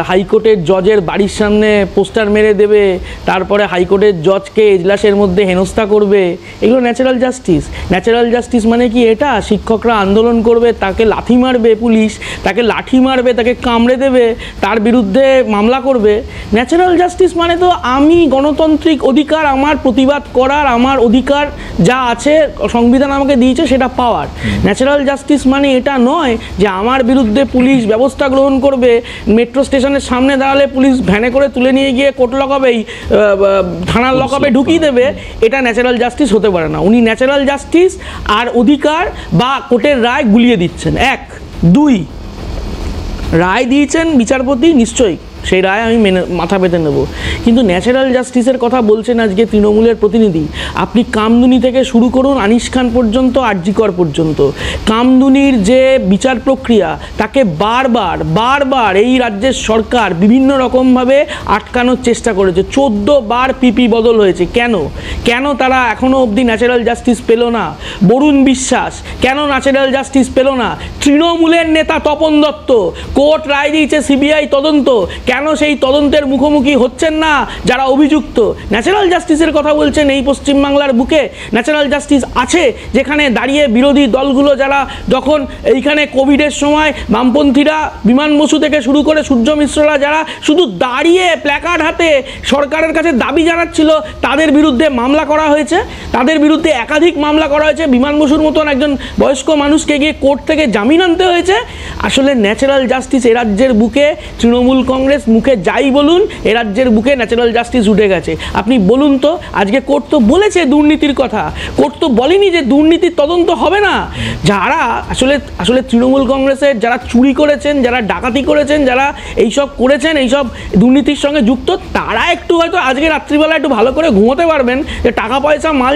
হাইকোর্টের জজের বাড়ির সামনে পোস্টার মেরে দেবে, তারপরে হাইকোর্টের জজকে এজলাসের মধ্যে হেনস্থা করবে, এগুলো ন্যাচারাল জাস্টিস? ন্যাচারাল জাস্টিস মানে কি এটা শিক্ষকরা আন্দোলন করবে, তাকে লাথি মারবে পুলিশ, তাকে লাঠি মারবে, তাকে কামড়ে দেবে, তার বিরুদ্ধে মামলা করবে? ন্যাচারাল জাস্টিস মানে তো আমি গণতান্ত্রিক অধিকার, আমার প্রতিবাদ করার আমার অধিকার যা আছে সংবিধান আমাকে দিয়েছে সেটা পাওয়ার। ন্যাচারাল জাস্টিস জাস্টিস মানে এটা নয় যে আমার বিরুদ্ধে পুলিশ ব্যবস্থা গ্রহণ করবে, মেট্রো স্টেশনের সামনে দাঁড়ালে পুলিশ ভ্যানে করে তুলে নিয়ে গিয়ে কোর্ট লকআপেই থানার লকআপে ঢুকিয়ে দেবে। এটা ন্যাচারাল জাস্টিস হতে পারে না। উনি ন্যাচারাল জাস্টিস আর অধিকার বা কোর্টের রায় গুলিয়ে দিচ্ছেন। 1, 2 রায় দিয়েছেন বিচারপতি, নিশ্চয়ই সেই রায় আমি মাথা পেতে নেব, কিন্তু ন্যাচারাল জাস্টিসের কথা বলছেন আজকে তৃণমূলের প্রতিনিধি। আপনি কামদুনি থেকে শুরু করুন আনিস খান পর্যন্ত, আরজিকর পর্যন্ত, কামদুনির যে বিচার প্রক্রিয়া তাকে বারবার এই রাজ্যের সরকার বিভিন্ন রকমভাবে আটকানোর চেষ্টা করেছে। 14 বার পিপি বদল হয়েছে। কেন তারা এখনো অবধি ন্যাচারাল জাস্টিস পেল না? বরুণ বিশ্বাস কেন ন্যাচারাল জাস্টিস পেল না? তৃণমূলের নেতা তপন দত্ত, কোর্ট রায় দিয়েছে সিবিআই তদন্ত, কেন সেই তদন্তের মুখোমুখি হচ্ছেন না যারা অভিযুক্ত? ন্যাচারাল জাস্টিসের কথা বলছেন এই পশ্চিমবাংলার বুকে? ন্যাচারাল জাস্টিস আছে যেখানে দাঁড়িয়ে বিরোধী দলগুলো যারা যখন এইখানে কোভিডের সময় বামপন্থীরা, বিমান বসু থেকে শুরু করে সূর্য মিশ্ররা যারা শুধু দাঁড়িয়ে প্ল্যাকার্ড হাতে সরকারের কাছে দাবি জানাচ্ছিল, তাদের বিরুদ্ধে মামলা করা হয়েছে, তাদের বিরুদ্ধে একাধিক মামলা করা হয়েছে। বিমান বসুর মতন একজন বয়স্ক মানুষকে গিয়ে কোর্ট থেকে জামিন আনতে হয়েছে। আসলে ন্যাচারাল জাস্টিস এ রাজ্যের বুকে তৃণমূল কংগ্রেস মুখে যাই বলুন, এ রাজ্যের বুকে ন্যাচারাল জাস্টিস উঠে গেছে। আপনি বলুন তো, আজকে কোর্ট তো বলেছে দুর্নীতির কথা, কোর্ট তো বলেনি যে দুর্নীতির তদন্ত হবে না। যারা আসলে তৃণমূল কংগ্রেসের যারা চুরি করেছেন, যারা ডাকাতি করেছেন, যারা এইসব করেছেন, এইসব দুর্নীতির সঙ্গে যুক্ত, তারা একটু হয়তো আজকে রাত্রিবেলা একটু ভালো করে ঘুমোতে পারবেন যে টাকা পয়সা মাল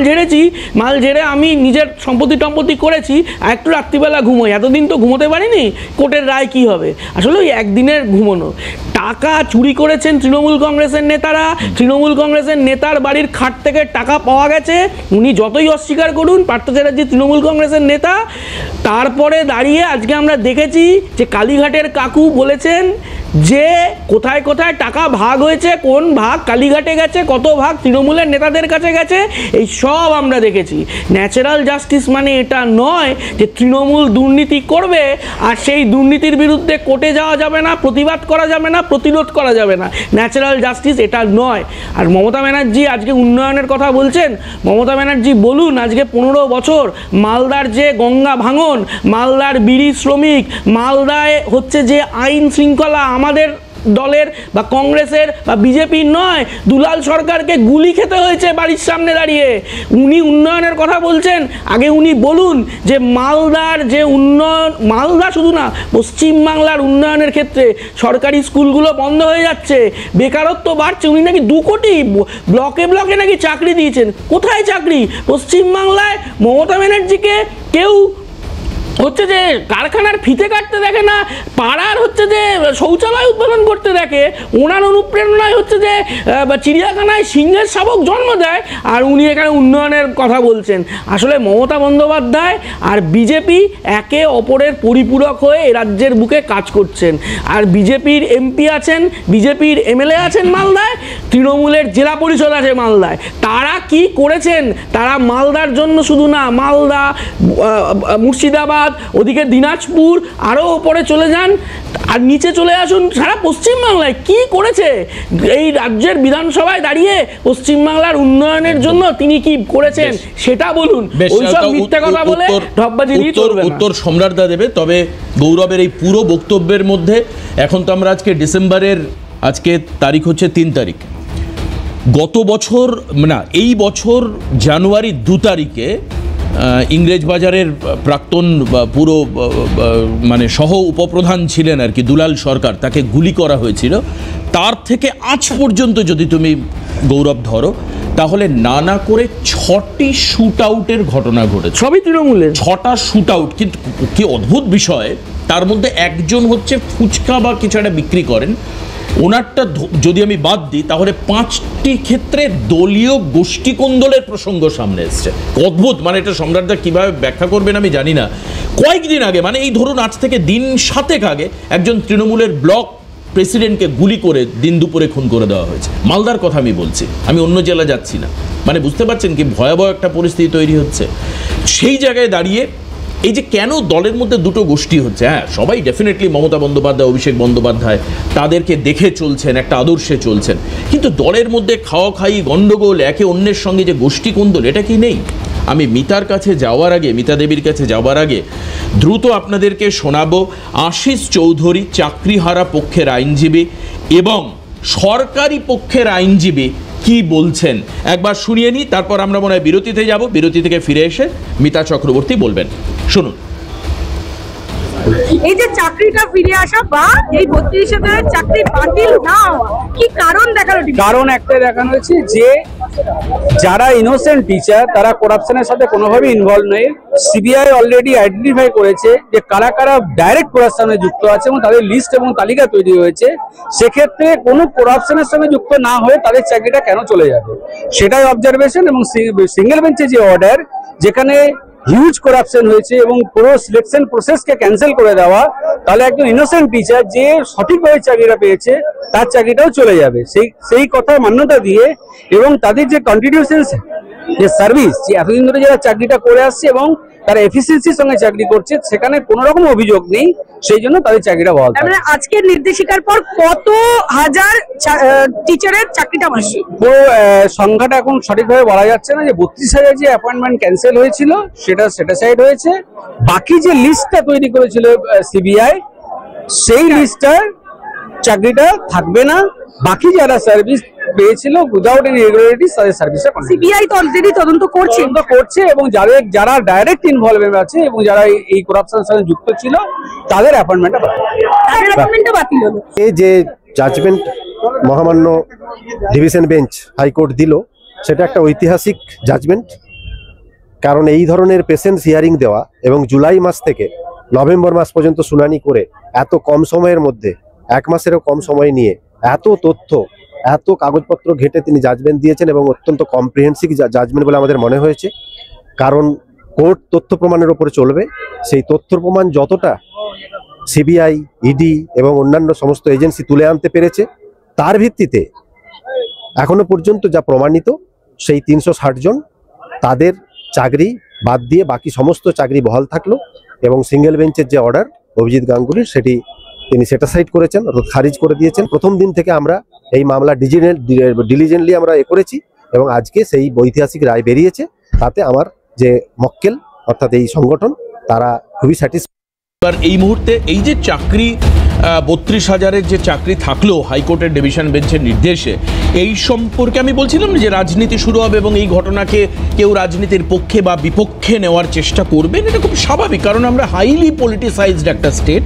ঝেড়ে আমি নিজের সম্পত্তি করেছি, আর একটু রাত্রিবেলা ঘুমোই। এতদিন তো ঘুমোতে পারিনি, কোর্টের রায় কি হবে? আসলে ওই একদিনের ঘুমোনো। টাকা চুরি করেছেন তৃণমূল কংগ্রেসের নেতারা, তৃণমূল কংগ্রেসের নেতার বাড়ির খাট থেকে টাকা পাওয়া গেছে, উনি যতই অস্বীকার করুন, পার্থ চ্যাটার্জি তৃণমূল কংগ্রেসের নেতা। তারপরে দাঁড়িয়ে আজকে আমরা দেখেছি যে কালীঘাটের কাকু বলেছেন যে কোথায় কোথায় টাকা ভাগ হয়েছে, কোন ভাগ কালীঘাটে গেছে, কত ভাগ তৃণমূলের নেতাদের কাছে গেছে, এই সব আমরা দেখেছি। ন্যাচারাল জাস্টিস মানে এটা নয় যে তৃণমূল দুর্নীতি করবে আর সেই দুর্নীতির বিরুদ্ধে কোর্টে যাওয়া যাবে না, প্রতিবাদ করা যাবে না, প্রতিরোধ করা যাবে না। ন্যাচারাল জাস্টিস এটা নয়। আর মমতা ব্যানার্জি আজকে উন্নয়নের কথা বলছেন, মমতা ব্যানার্জি বলুন আজকে 15 বছর মালদার যে গঙ্গা ভাঙন, মালদার বিড়ি শ্রমিক, মালদায় হচ্ছে যে আইন শৃঙ্খলা আমাদের দলের বা কংগ্রেসের বা বিজেপির নয়, দুলাল সরকারকে গুলি খেতে হয়েছে বাড়ির সামনে দাঁড়িয়ে। উনি উন্নয়নের কথা বলছেন, আগে উনি বলুন যে মালদার যে উন্নয়ন, মালদা শুধু না পশ্চিমবাংলার উন্নয়নের ক্ষেত্রে সরকারি স্কুলগুলো বন্ধ হয়ে যাচ্ছে, বেকারত্ব বাড়ছে, উনি নাকি 2 কোটি ব্লকে নাকি চাকরি দিয়েছেন। কোথায় চাকরি? পশ্চিমবাংলায় মমতা ব্যানার্জিকে কেউ হচ্ছে যে কারখানার ফিতে কাটতে দেখে না, পাড়ার হচ্ছে যে শৌচালয় উদ্বোধন করতে দেখে। ওনার অনুপ্রেরণায় হচ্ছে যে চিড়িয়াখানায় সিংহের শাবক জন্ম দেয়, আর উনি এখানে উন্নয়নের কথা বলছেন। আসলে মমতা বন্দ্যোপাধ্যায় আর বিজেপি একে অপরের পরিপূরক হয়ে এ রাজ্যের বুকে কাজ করছেন। আর বিজেপির এমপি আছেন, বিজেপির এমএলএ আছেন মালদায়, তৃণমূলের জেলা পরিষদ আছে মালদায়। তারা কি করেছেন? তারা মালদার জন্য শুধু না, মালদা, মুর্শিদাবাদ, ওদিকে দিনাজপুর, আরও ওপরে চলে যান আর নিচে চলে আসুন, সারা পশ্চিমবাংলায় কি করেছে? এই রাজ্যের বিধানসভায় দাঁড়িয়ে পশ্চিমবাংলার উন্নয়নের জন্য তিনি কি করেছেন সেটা বলুন। ওইসব মিথ্যে কথা বলে ঢপবাজি দিয়ে চলবে না। উত্তর সম্রাটদা দেবে। তবে গৌরবের এই পুরো বক্তব্যের মধ্যে এখন তো আমরা আজকে ডিসেম্বরের, আজকে তারিখ হচ্ছে 3 তারিখ, গত বছর না এই বছর জানুয়ারি 2 তারিখে ইংরেজবাজারের প্রাক্তন পুরো মানে সহ উপপ্রধান ছিলেন আর কি দুলাল সরকার, তাকে গুলি করা হয়েছিল। তার থেকে আজ পর্যন্ত যদি তুমি গৌরব ধরো, তাহলে নানা করে 6টি শুট আউটের ঘটনা ঘটেছে, সবই তৃণমূলের। 6টা শুট আউট। কিন্তু কি অদ্ভুত বিষয়, তার মধ্যে একজন হচ্ছে ফুচকা বা কিছু একটা বিক্রি করেন, ওনারটা যদি আমি বাদ দিই তাহলে 5টি ক্ষেত্রে দলীয় গোষ্ঠী কোন্দলের প্রসঙ্গ সামনে এসছে। অদ্ভুত, মানে এটা সম্রাটদা কীভাবে ব্যাখ্যা করবেন আমি জানি না। কয়েকদিন আগে, মানে এই ধরুন আজ থেকে দিন 7 আগে, একজন তৃণমূলের ব্লক প্রেসিডেন্টকে গুলি করে দিন দুপুরে খুন করে দেওয়া হয়েছে। মালদার কথা আমি বলছি, আমি অন্য জেলা যাচ্ছি না। মানে বুঝতে পারছেন কি ভয়াবহ একটা পরিস্থিতি তৈরি হচ্ছে। সেই জায়গায় দাঁড়িয়ে এই যে কেন দলের মধ্যে দুটো গোষ্ঠী হচ্ছে, হ্যাঁ সবাই ডেফিনেটলি মমতা বন্দ্যোপাধ্যায়, অভিষেক বন্দ্যোপাধ্যায় তাদেরকে দেখে চলছেন, একটা আদর্শে চলছেন, কিন্তু দলের মধ্যে খাওয়া খাই, গণ্ডগোল, একে অন্যের সঙ্গে যে গোষ্ঠী কোন্দল, এটা কি নেই? আমি মিতার কাছে যাওয়ার আগে, মিতা দেবীর কাছে যাওয়ার আগে দ্রুত আপনাদেরকে শোনাবো আশিস চৌধুরী, চাকরিহারা পক্ষের আইনজীবী এবং সরকারি পক্ষের আইনজীবী কি বলছেন একবার শুনিয়ে নিই, তারপর আমরা মনে হয় বিরতিতে যাব। বিরতি থেকে ফিরে এসে মিতা চক্রবর্তী বলবেন, শুনুন। এই যে চাকরিটা ফিরে আসা বা এই 32,000 চাকরি বাতিল না হওয়া, কি কারণ দেখানো? কারণ একটাই দেখানো হয়েছে যে যারা ইনোসেন্ট টিচার তারা করাপশনের সাথে কোনোভাবে ইনভলভ নেই। সিবিআই অলরেডি আইডেন্টিফাই করেছে যে কারা কারা ডাইরেক্ট করাপশনে যুক্ত আছে এবং তাদের লিস্ট এবং তালিকা তৈরি হয়েছে। সেক্ষেত্রে কোনো করাপশনের সঙ্গে যুক্ত না হয়ে তাদের চাকরিটা কেন চলে যাবে সেটাই অবজারভেশন। এবং সিঙ্গেল বেঞ্চে যে অর্ডার, যেখানে হিউজ করাপশন হয়েছে এবং পুরো সিলেকশন প্রসেসকে ক্যান্সেল করে দেওয়া, তাহলে একজন ইনোসেন্ট টিচার যে সঠিকভাবে চাকরিটা পেয়েছে তার চাকরিটাও চলে যাবে। সেই কথা মান্যতা দিয়ে এবং তাদের যে কন্ট্রিবিউশন, যে সার্ভিস, যে এতদিন ধরে যারা চাকরিটা করে আসছে এবং তারা এফিসিয়েন্সির সঙ্গে চাকরি করছে, সেখানে কোনো রকম অভিযোগ নেই, সেই জন্য তাদের চাকরিটা বহাল থাকবে। আজকের নির্দেশিকার পর কত হাজার টিচারের চাকরিটা বাঁচবে? পুরো সংখ্যাটা এখন সঠিকভাবে বলা যাচ্ছে না। যে 32,000 যে অ্যাপয়েন্টমেন্ট ক্যান্সেল হয়েছিল সেটা সেটিসাইড হয়েছে। বাকি যে লিস্টটা তৈরি করেছিল সিবিআই, সেই লিস্টটার চাকরিটা থাকবে না। বাকি যারা সার্ভিস পেয়েছিল উইদাউট এনি ইরেগুলারিটিস তাদের সার্ভিসটা সিবিআই তো অলরেডি তদন্ত করছে এবং যারা ডাইরেক্ট ইনভলভমেন্ট আছে এবং যারা এই করাপশনের সাথে যুক্ত ছিল তাদের অ্যাপয়েন্টমেন্টটা বাতিল হলো। এই যে জাজমেন্ট মহামান্য ডিভিশন বেঞ্চ হাইকোর্ট দিল, সেটা একটা ঐতিহাসিক জাজমেন্ট। কারণ এই ধরনের পেশেন্টস হিয়ারিং দেওয়া এবং জুলাই মাস থেকে নভেম্বর মাস পর্যন্ত শুনানি করে এত কম সময়ের মধ্যে, 1 মাসেরও কম সময় নিয়ে এত তথ্য, এত কাগজপত্র ঘেটে তিনি জাজমেন্ট দিয়েছেন এবং অত্যন্ত কম্প্রিহেন্সিভ জাজমেন্ট বলে আমাদের মনে হয়েছে। কারণ কোর্ট তথ্য প্রমাণের উপরে চলবে, সেই তথ্য প্রমাণ যতটা সিবিআই, ইডি এবং অন্যান্য সমস্ত এজেন্সি তুলে আনতে পেরেছে, তার ভিত্তিতে এখনো পর্যন্ত যা প্রমাণিত সেই 360 জন তাদের চাকরি বাদ দিয়ে বাকি সমস্ত চাকরি বহাল থাকলো। এবং সিঙ্গেল বেঞ্চের যে অর্ডার অভিজিৎ গাঙ্গুলির, সেটি তিনি সেটিসাইড করেছেন, খারিজ করে দিয়েছেন। প্রথম দিন থেকে আমরা এই মামলা ডিলিজেন্টলি আমরা করেছি এবং আজকে সেই ঐতিহাসিক রায় বেরিয়েছে। তাতে আমার যে মক্কেল অর্থাৎ এই সংগঠন, তারা খুবই স্যাটিসফাইড। এই মুহূর্তে এই যে চাকরি 32,000-এর যে চাকরি থাকলো হাইকোর্টের ডিভিশন বেঞ্চের নির্দেশে, এই সম্পর্কে আমি বলছিলাম যে রাজনীতি শুরু হবে এবং এই ঘটনাকে কেউ রাজনীতির পক্ষে বা বিপক্ষে নেওয়ার চেষ্টা করবেন, এটা খুব স্বাভাবিক। কারণ আমরা হাইলি পলিটিসাইজড একটা স্টেট।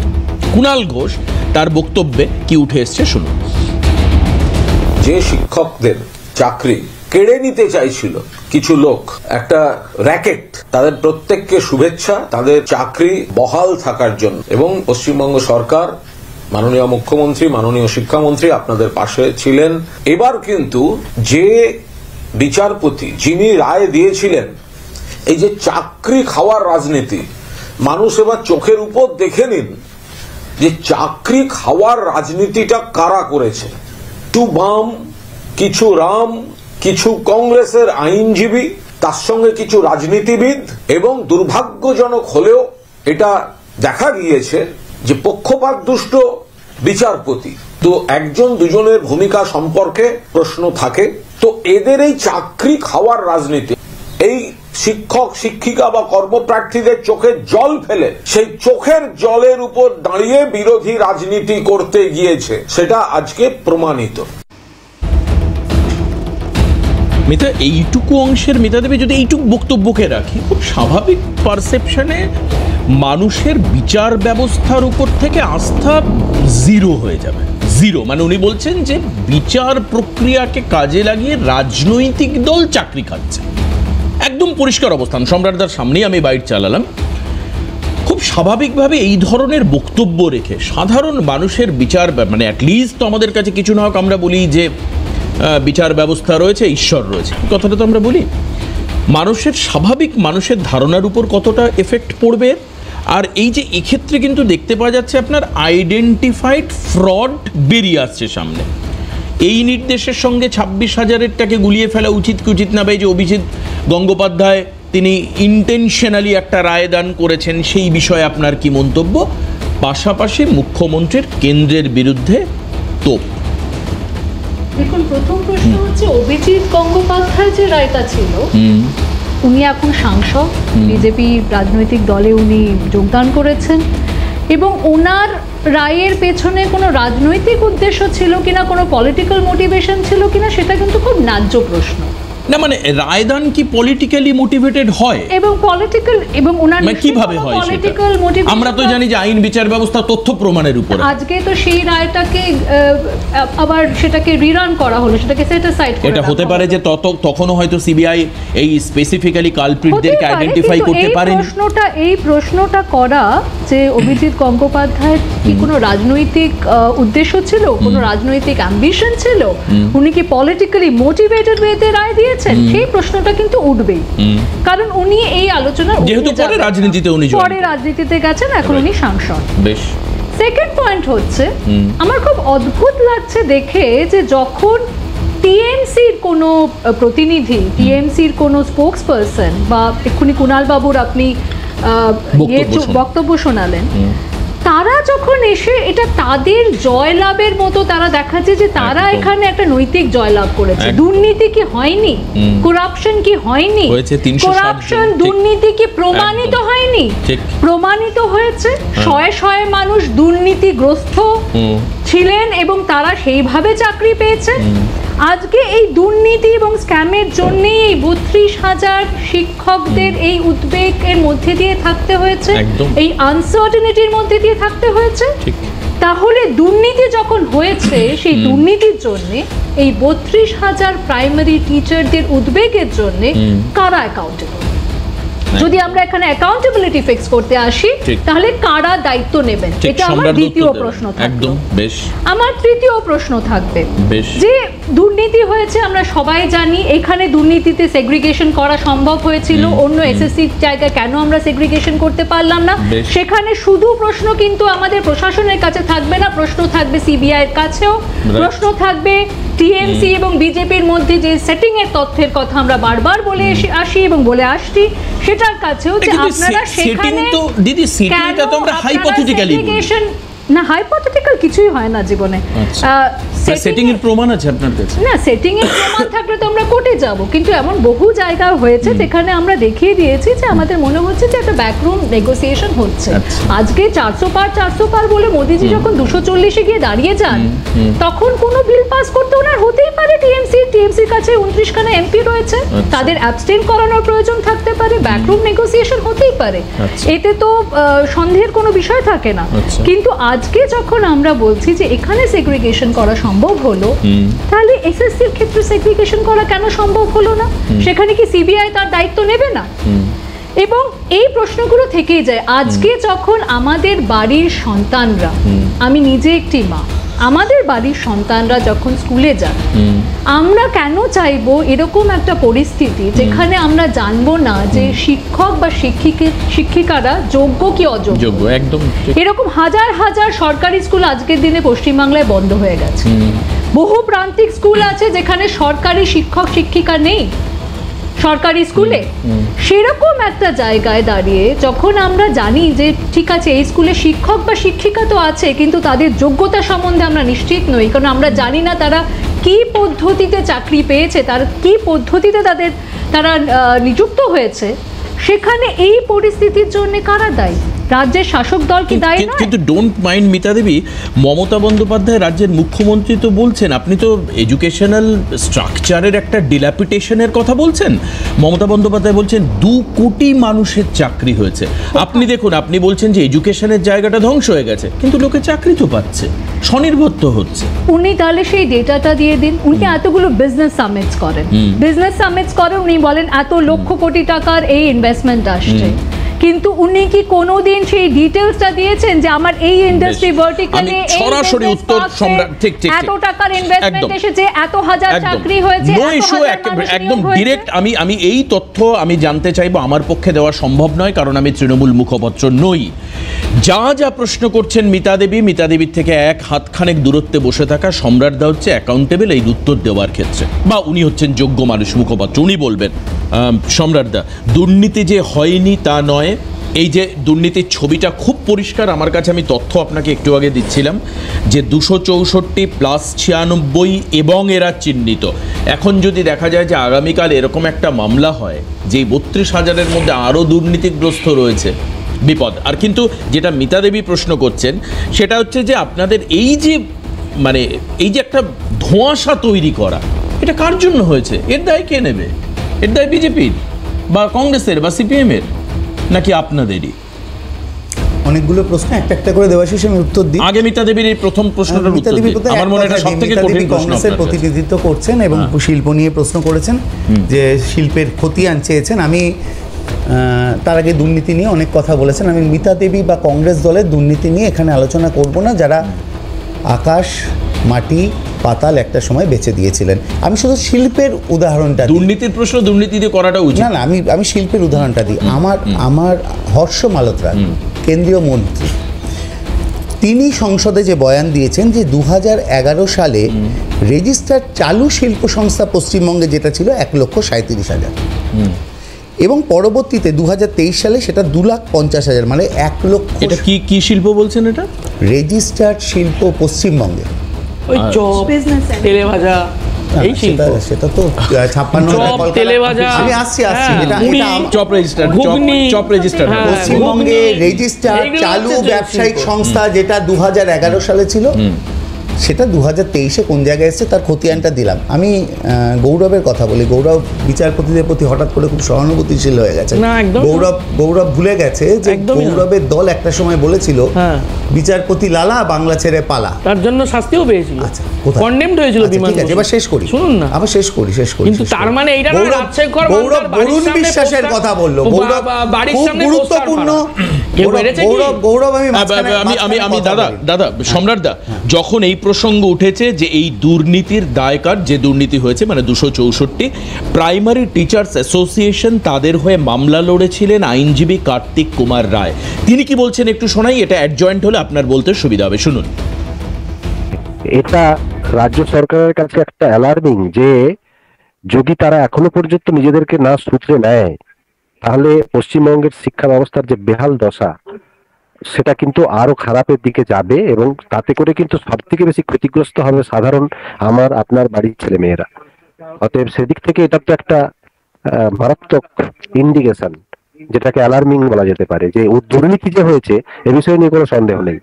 কুণাল ঘোষ তার বক্তব্যে কি উঠে এসছে শুনুন। যে শিক্ষকদের চাকরি কেড়ে নিতে চাইছিল কিছু লোক, একটা র্যাকেট, তাদের প্রত্যেককে শুভেচ্ছা তাদের চাকরি বহাল থাকার জন্য। এবং পশ্চিমবঙ্গ সরকার, মাননীয় মুখ্যমন্ত্রী, মাননীয় শিক্ষামন্ত্রী আপনাদের পাশে ছিলেন। এবার কিন্তু যে বিচারপতি যিনি রায় দিয়েছিলেন, এই যে চাকরি খাওয়ার রাজনীতি, মানুষ এবার চোখের উপর দেখে নিন যে চাকরি খাওয়ার রাজনীতিটা কারা করেছে। টু বাম, কিছু রাম, কিছু কংগ্রেসের আইনজীবী, তার সঙ্গে কিছু রাজনীতিবিদ, এবং দুর্ভাগ্যজনক হলেও এটা দেখা গিয়েছে যে পক্ষপাত দুষ্ট বিচারপতি। তো একজন দুজনের ভূমিকা সম্পর্কে প্রশ্ন থাকে। তো এদের এই চাকরি খাওয়ার রাজনীতি, এই শিক্ষক, শিক্ষিকা বা কর্মপ্রার্থীদের চোখে জল ফেলে সেই চোখের জলের উপর দাঁড়িয়ে বিরোধী রাজনীতি করতে গিয়েছে, সেটা আজকে প্রমাণিত। মিতা, এইটুকু অংশের মিতা দেবী যদি এইটুকু বক্তব্যকে রাখি, খুব স্বাভাবিক পারসেপশনে মানুষের বিচার ব্যবস্থার উপর থেকে আস্থা জিরো হয়ে যাবে। জিরো মানে উনি বলছেন যে বিচার প্রক্রিয়াকে কাজে লাগিয়ে রাজনৈতিক দল চাকরি খাচ্ছে। একদম পরিষ্কার অবস্থান, সম্রাটদার সামনেই আমি বাইট চালালাম। খুব স্বাভাবিকভাবে এই ধরনের বক্তব্য রেখে সাধারণ মানুষের বিচার, মানে অ্যাটলিস্ট তো আমাদের কাছে কিছু না হোক আমরা বলি যে বিচার ব্যবস্থা রয়েছে, ঈশ্বর রয়েছে, কথাটা তো আমরা বলি। মানুষের স্বাভাবিক মানুষের ধারণার উপর কতটা এফেক্ট পড়বে। আর এই যে এক্ষেত্রে কিন্তু দেখতে পাওয়া যাচ্ছে আপনার আইডেন্টিফাইড ফ্রড বেরিয়ে আসছে সামনে। এই নির্দেশের সঙ্গে 26,000-এরটাকে গুলিয়ে ফেলা উচিত কি উচিত না, বা এই যে অভিজিৎ গঙ্গোপাধ্যায় তিনি ইন্টেনশনালি একটা রায় দান করেছেন, সেই বিষয়ে আপনার কি মন্তব্য? পাশাপাশি মুখ্যমন্ত্রীর কেন্দ্রের বিরুদ্ধে তোপ। দেখুন, প্রথম প্রশ্ন হচ্ছে অভিজিৎ গঙ্গোপাধ্যায় যে রায়টা ছিল উনি এখন সাংসদ, বিজেপি রাজনৈতিক দলে উনি যোগদান করেছেন, এবং ওনার রায়ের পেছনে কোনো রাজনৈতিক উদ্দেশ্য ছিল কিনা, কোনো পলিটিক্যাল মোটিভেশন ছিল কিনা, সেটা কিন্তু খুব ন্যায্য প্রশ্ন। না মানে রায়দান কি পলিটিক্যালি মোটিভেটেড হয়? এবং পলিটিক্যাল এবং ওনার কিভাবে হয় পলিটিক্যাল মোটিভেশন? আমরা তো জানি যে আইন বিচার ব্যবস্থা তথ্য প্রমাণের উপর। আজকে তো সেই রায়টাকে আবার সেটাকে রিরান করা হলো, সেটাকে সেট অ্যাসাইড করা। এটা হতে পারে যে তখনও হয়তো সিবিআই এই স্পেসিফিক্যালি কালপ্রিটদেরকে আইডেন্টিফাই করতে পারেনি। এই প্রশ্নটা করা যে অভিজিৎ গঙ্গোপাধ্যায়ের কি কোনো রাজনৈতিক উদ্দেশ্য ছিল, কোনো রাজনৈতিক অ্যাম্বিশন ছিল, উনি কি পলিটিক্যালি মোটিভেটেড ওয়েতে রায় দিয়েছেন, সেই প্রশ্নটা কিন্তু উঠবেই। কারণ উনি এই আলোচনার যেহেতু পরে রাজনীতিতে উনি পরে রাজনীতিতে গেছেন, এখন উনি সাংসদ। বেশ। সেকেন্ড পয়েন্ট হচ্ছে, আমার খুব অদ্ভুত লাগছে দেখে যে যখন টিএমসির কোনো প্রতিনিধি, টিএমসির কোনো স্পোক্স পারসন, বা এক্ষুনি কুণাল বাবুর আপনি বক্তব্য শোনালেন, তারা যখন এসে এটা তাদের জয়লাভের মতো তারা দেখাচ্ছে যে তারা এখানে একটা নৈতিক জয়লাভ করেছে। দুর্নীতি কি হয়নি? করাপশন কি হয়নি? করাপশন দুর্নীতি কি প্রমাণিত হয়নি? প্রমাণিত হয়েছে। শয়ে শয়ে মানুষ দুর্নীতিগ্রস্ত ছিলেন এবং তারা সেইভাবে চাকরি পেয়েছে। আজকে এই দুর্নীতি এবং স্ক্যামের জন্যই এই ৩২,০০০ শিক্ষকদের এই উদ্বেগের মধ্যে দিয়ে থাকতে হয়েছে, এই আনসার্টেনিটির মধ্যে দিয়ে থাকতে হয়েছে। তাহলে দুর্নীতি যখন হয়েছে, সেই দুর্নীতির জন্য এই ৩২,০০০ প্রাইমারি টিচারদের উদ্বেগের জন্য কারা অ্যাকাউন্টেবল? যদি আমরা এখানে অ্যাকাউন্টেবিলিটি ফিক্স করতে আসি, তাহলে কারা দায়িত্ব নেবেন? এটা আমার দ্বিতীয় প্রশ্ন থাকবে। আমার তৃতীয় প্রশ্ন থাকবে যে দুর্নীতি হয়েছে, আমরা সবাই জানি। এখানে দুর্নীতিতে সেগ্রিগেশন করা সম্ভব হয়েছিল, অন্য এসএসসির জায়গায় কেন আমরা সেগ্রিগেশন করতে পারলাম না? সেখানে শুধু প্রশ্ন কিন্তু আমাদের প্রশাসনের কাছে থাকবে না, প্রশ্ন থাকবে সিবিআই এর কাছেও, প্রশ্ন থাকবে টিএমসি এবং বিজেপির মধ্যে যে সেটিং এর তথ্যের কথা আমরা বারবার বলে আসি এবং বলে আসছি, সেটার কাছেও যে আপনারা সেখানে দিদি সেটিংটা তো আমরা হাইপোথেটিক্যালি না, হাইপোথেটিক্যাল কিছুই হয় না জীবনে। সেটিং এর প্রমাণ আছে আপনার কাছে? না, সেটিং এর প্রমাণ থাকলে তো আমরা কোর্টে যাব, কিন্তু এমন বহু জায়গা হয়েছে যেখানে আমরা দেখিয়ে দিয়েছি যে আমাদের মনে হচ্ছে যে একটা ব্যাকরুম নেগোসিয়েশন হচ্ছে। আজকে 400 পার বলে মোদিজি যখন 240-এ গিয়ে দাঁড়িয়ে যান, তখন কোনো বিল পাস করতে ওনার হতেই পারে টিএমসির কাছে 29খানা এমপি রয়েছে, তাদের অ্যাবস্টেইন করানোর প্রয়োজন থাকতে পারে, ব্যাকরুম নেগোসিয়েশন হতেই পারে, এতে তো সন্দেহের কোনো বিষয় থাকে না। কিন্তু আজকে যখন আমরা বলছি যে এখানে সেগ্রিগেশন করা সম্ভব হলো, তাহলে এসএসসির ক্ষেত্রে সেগ্রিগেশন করা কেন সম্ভব হলো না? সেখানে কি সিবিআই তার দায়িত্ব নেবে না? এবং এই প্রশ্নগুলো থেকেই যায়। আজকে যখন আমাদের বাড়ির সন্তানরা, আমি নিজে একটি মা, আমাদের বাড়ির সন্তানরা যখন স্কুলে যান, আমরা কেন চাইবো এরকম একটা পরিস্থিতি যেখানে আমরা জানবো না যে শিক্ষক বা শিক্ষিকারা যোগ্য কি অযোগ্য? একদম এরকম হাজার হাজার সরকারি স্কুল আজকের দিনে পশ্চিমবাংলায় বন্ধ হয়ে গেছে। বহু প্রান্তিক স্কুল আছে যেখানে সরকারি শিক্ষক শিক্ষিকা নেই সরকারি স্কুলে। সেরকম একটা জায়গায় দাঁড়িয়ে যখন আমরা জানি যে ঠিক আছে এই স্কুলে শিক্ষক বা শিক্ষিকা তো আছে, কিন্তু তাদের যোগ্যতা সম্বন্ধে আমরা নিশ্চিত নই, কারণ আমরা জানি না তারা কি পদ্ধতিতে চাকরি পেয়েছে, তার কি পদ্ধতিতে তারা নিযুক্ত হয়েছে, সেখানে এই পরিস্থিতির জন্য কারা দায়ী? রাজ্যের শাসক দল কি দায়ী নয়? কিন্তু ডোন্ট মাইন্ড মিতা দেবী, মমতা বন্দ্যোপাধ্যায় রাজ্যের মুখ্যমন্ত্রী তো বলছেন, আপনি তো এডুকেশনাল স্ট্রাকচারের একটা ডিল্যাপিটেশনের কথা বলছেন। মমতা বন্দ্যোপাধ্যায় বলছেন 2 কোটি মানুষের চাকরি হয়েছে। আপনি দেখুন, আপনি বলছেন যে এডুকেশনের জায়গাটা ধ্বংস হয়ে গেছে, কিন্তু লোকে চাকরি তো পাচ্ছে, স্বনির্ভর তো হচ্ছে। উনি তাহলে সেই ডেটাটা দিয়ে দিন। উনি এতগুলো বিজনেস সামিটস করেন, উনি বলেন এত লক্ষ কোটি টাকার এই ইনভেস্টমেন্ট আসছে, কিন্তু উনি কি কোনোদিন সেই ডিটেইলসটা দিয়েছেন যে আমার এই ইন্ডাস্ট্রি ভার্টিকালে সরাসরি উত্তর সম্রাট ঠিক এত টাকার ইনভেস্টমেন্ট এসেছে, এত হাজার চাকরি হয়েছে, নো ইস্যু, একদম ডাইরেক্ট আমি এই তথ্য আমি জানতে চাইবো, আমার পক্ষে দেওয়া সম্ভব নয় কারণ আমি তৃণমূল মুখপাত্র নই। যা প্রশ্ন করছেন মিতা দেবীর থেকে এক হাতখানেক দূরত্বে বসে থাকা সম্রাটদা হচ্ছে অ্যাকাউন্টেবল এই উত্তর দেওয়ার ক্ষেত্রে, বা উনি হচ্ছেন যোগ্য মানুষ মুখপাত্র, উনি বলবেন। সম্রাটদা, দুর্নীতি যে হয়নি তা নয়, এই যে দুর্নীতির ছবিটা খুব পরিষ্কার আমার কাছে। আমি তথ্য আপনাকে একটু আগে দিচ্ছিলাম যে 264 প্লাস 96 এবং এরা চিহ্নিত। এখন যদি দেখা যায় যে আগামীকাল এরকম একটা মামলা হয় যে 32,000-এর মধ্যে আরও দুর্নীতিগ্রস্ত রয়েছে, বিপদ। আর কিন্তু যেটা মিতা দেবী প্রশ্ন করছেন সেটা হচ্ছে যে আপনাদের এই যে মানে এই যে একটা ধোঁয়াশা তৈরি করা, এটা কার জন্য হয়েছে? এর দায় কে নেবে? এর দায় বিজেপির বা কংগ্রেসের বা সিপিএমের, নাকি আপনাদেরই? অনেকগুলো প্রশ্ন একটা একটা করে দেওয়াশিস আমি উত্তর দিই। আগে মিতা দেবীর এই প্রথম প্রশ্নটার উত্তর দিই। আমার মনে হয় এটা সবথেকে কঠিন প্রশ্ন। কংগ্রেসের প্রতিনিধিত্ব করছেন এবং শিল্প নিয়ে প্রশ্ন করেছেন, যে শিল্পের খতিয়ান চেয়েছেন। আমি তার আগে দুর্নীতি নিয়ে অনেক কথা বলেছেন। আমি মিতা দেবী বা কংগ্রেস দলের দুর্নীতি নিয়ে এখানে আলোচনা করব না, যারা আকাশ মাটি পাতাল একটা সময় বেঁচে দিয়েছিলেন। আমি শুধু শিল্পের উদাহরণটা, দুর্নীতির প্রশ্ন দুর্নীতি দিয়ে করাটা উচিত না। আমি শিল্পের উদাহরণটা দিই। আমার হর্ষ মালহোত্রা কেন্দ্রীয় মন্ত্রী, তিনি সংসদে যে বয়ান দিয়েছেন যে 2011 সালে রেজিস্টার্ড চালু শিল্প সংস্থা পশ্চিমবঙ্গে যেটা ছিল 1,37,000, এবং পরবর্তীতে 2023 সালে সেটা 2,50,000, মানে 1 লক্ষ। এটা কি শিল্প বলছেন? এটা রেজিস্টার্ড শিল্প পশ্চিমবঙ্গে, ওই চপ, তেলে ভাজা, এই শিল্প। সেটা তো 56 তেলে ভাজা। আমি আসছি চপ রেজিস্টার্ড পশ্চিমবঙ্গে রেজিস্টার্ড চালু ব্যবসায়িক সংস্থা যেটা 2011 সালে ছিল, সেটা 2023-এ কোন জায়গায় এসেছে তার খতিয়ানটা দিলাম। আমি গৌরবের কথা বলি। গৌরব বিচারপতিদের প্রতি হঠাৎ করে খুব সহানুভূতিশীল হয়ে গেছে। গৌরব ভুলে গেছে যে গৌরবের দল একটা সময় বলেছিল বিচারপতি লালা বাংলা ছেড়ে পালা, তার জন্য শাস্তিও পেয়েছিল। আচ্ছা, কন্ডেমড হয়েছিল বিমান। ঠিক আছে, এবার শেষ করি, শুনুন না, আবার শেষ করি। কিন্তু তার মানে এইটা না, রাজশেখর গৌরব বরুণ বিশ্বাসের কথা বললো। গৌরব বাড়ির সামনে গুরুত্বপূর্ণ। গৌরব আমি দাদা সম্রাট দা, যখন এই প্রসঙ্গ উঠেছে যে এই দুর্নীতির দায়কার, যে দুর্নীতি হয়েছে মানে 264, প্রাইমারি টিচার্স অ্যাসোসিয়েশন তাদের হয়ে মামলা লড়েছিলেন আইনজীবী কার্তিক কুমার রায়। তিনি কি বলছেন একটু শোনাই, এটা অ্যাডজয়েন্ট হলে আপনার বলতে সুবিধা হবে, শুনুন। এটা রাজ্য সরকারের কাছে একটা অ্যালার্মিং, যে যদি তারা এখনো পর্যন্ত নিজেদেরকে না সূত্রে নেয়, তাহলে পশ্চিমবঙ্গের শিক্ষা ব্যবস্থার যে বেহাল দশা, সেটা কিন্তু আরো খারাপের দিকে যাবে, এবং তাতে করে কিন্তু সব থেকে বেশি ক্ষতিগ্রস্ত হবে সাধারণ আপনার বাড়ির ছেলে মেয়েরা। অতএব সেদিক থেকে এটা তো একটা মারাত্মক ইন্ডিকেশন, যেটাকে অ্যালার্মিং বলা যেতে পারে, যে দুর্নীতি যে হয়েছে এ বিষয়ে নিয়ে কোনো সন্দেহ নেই।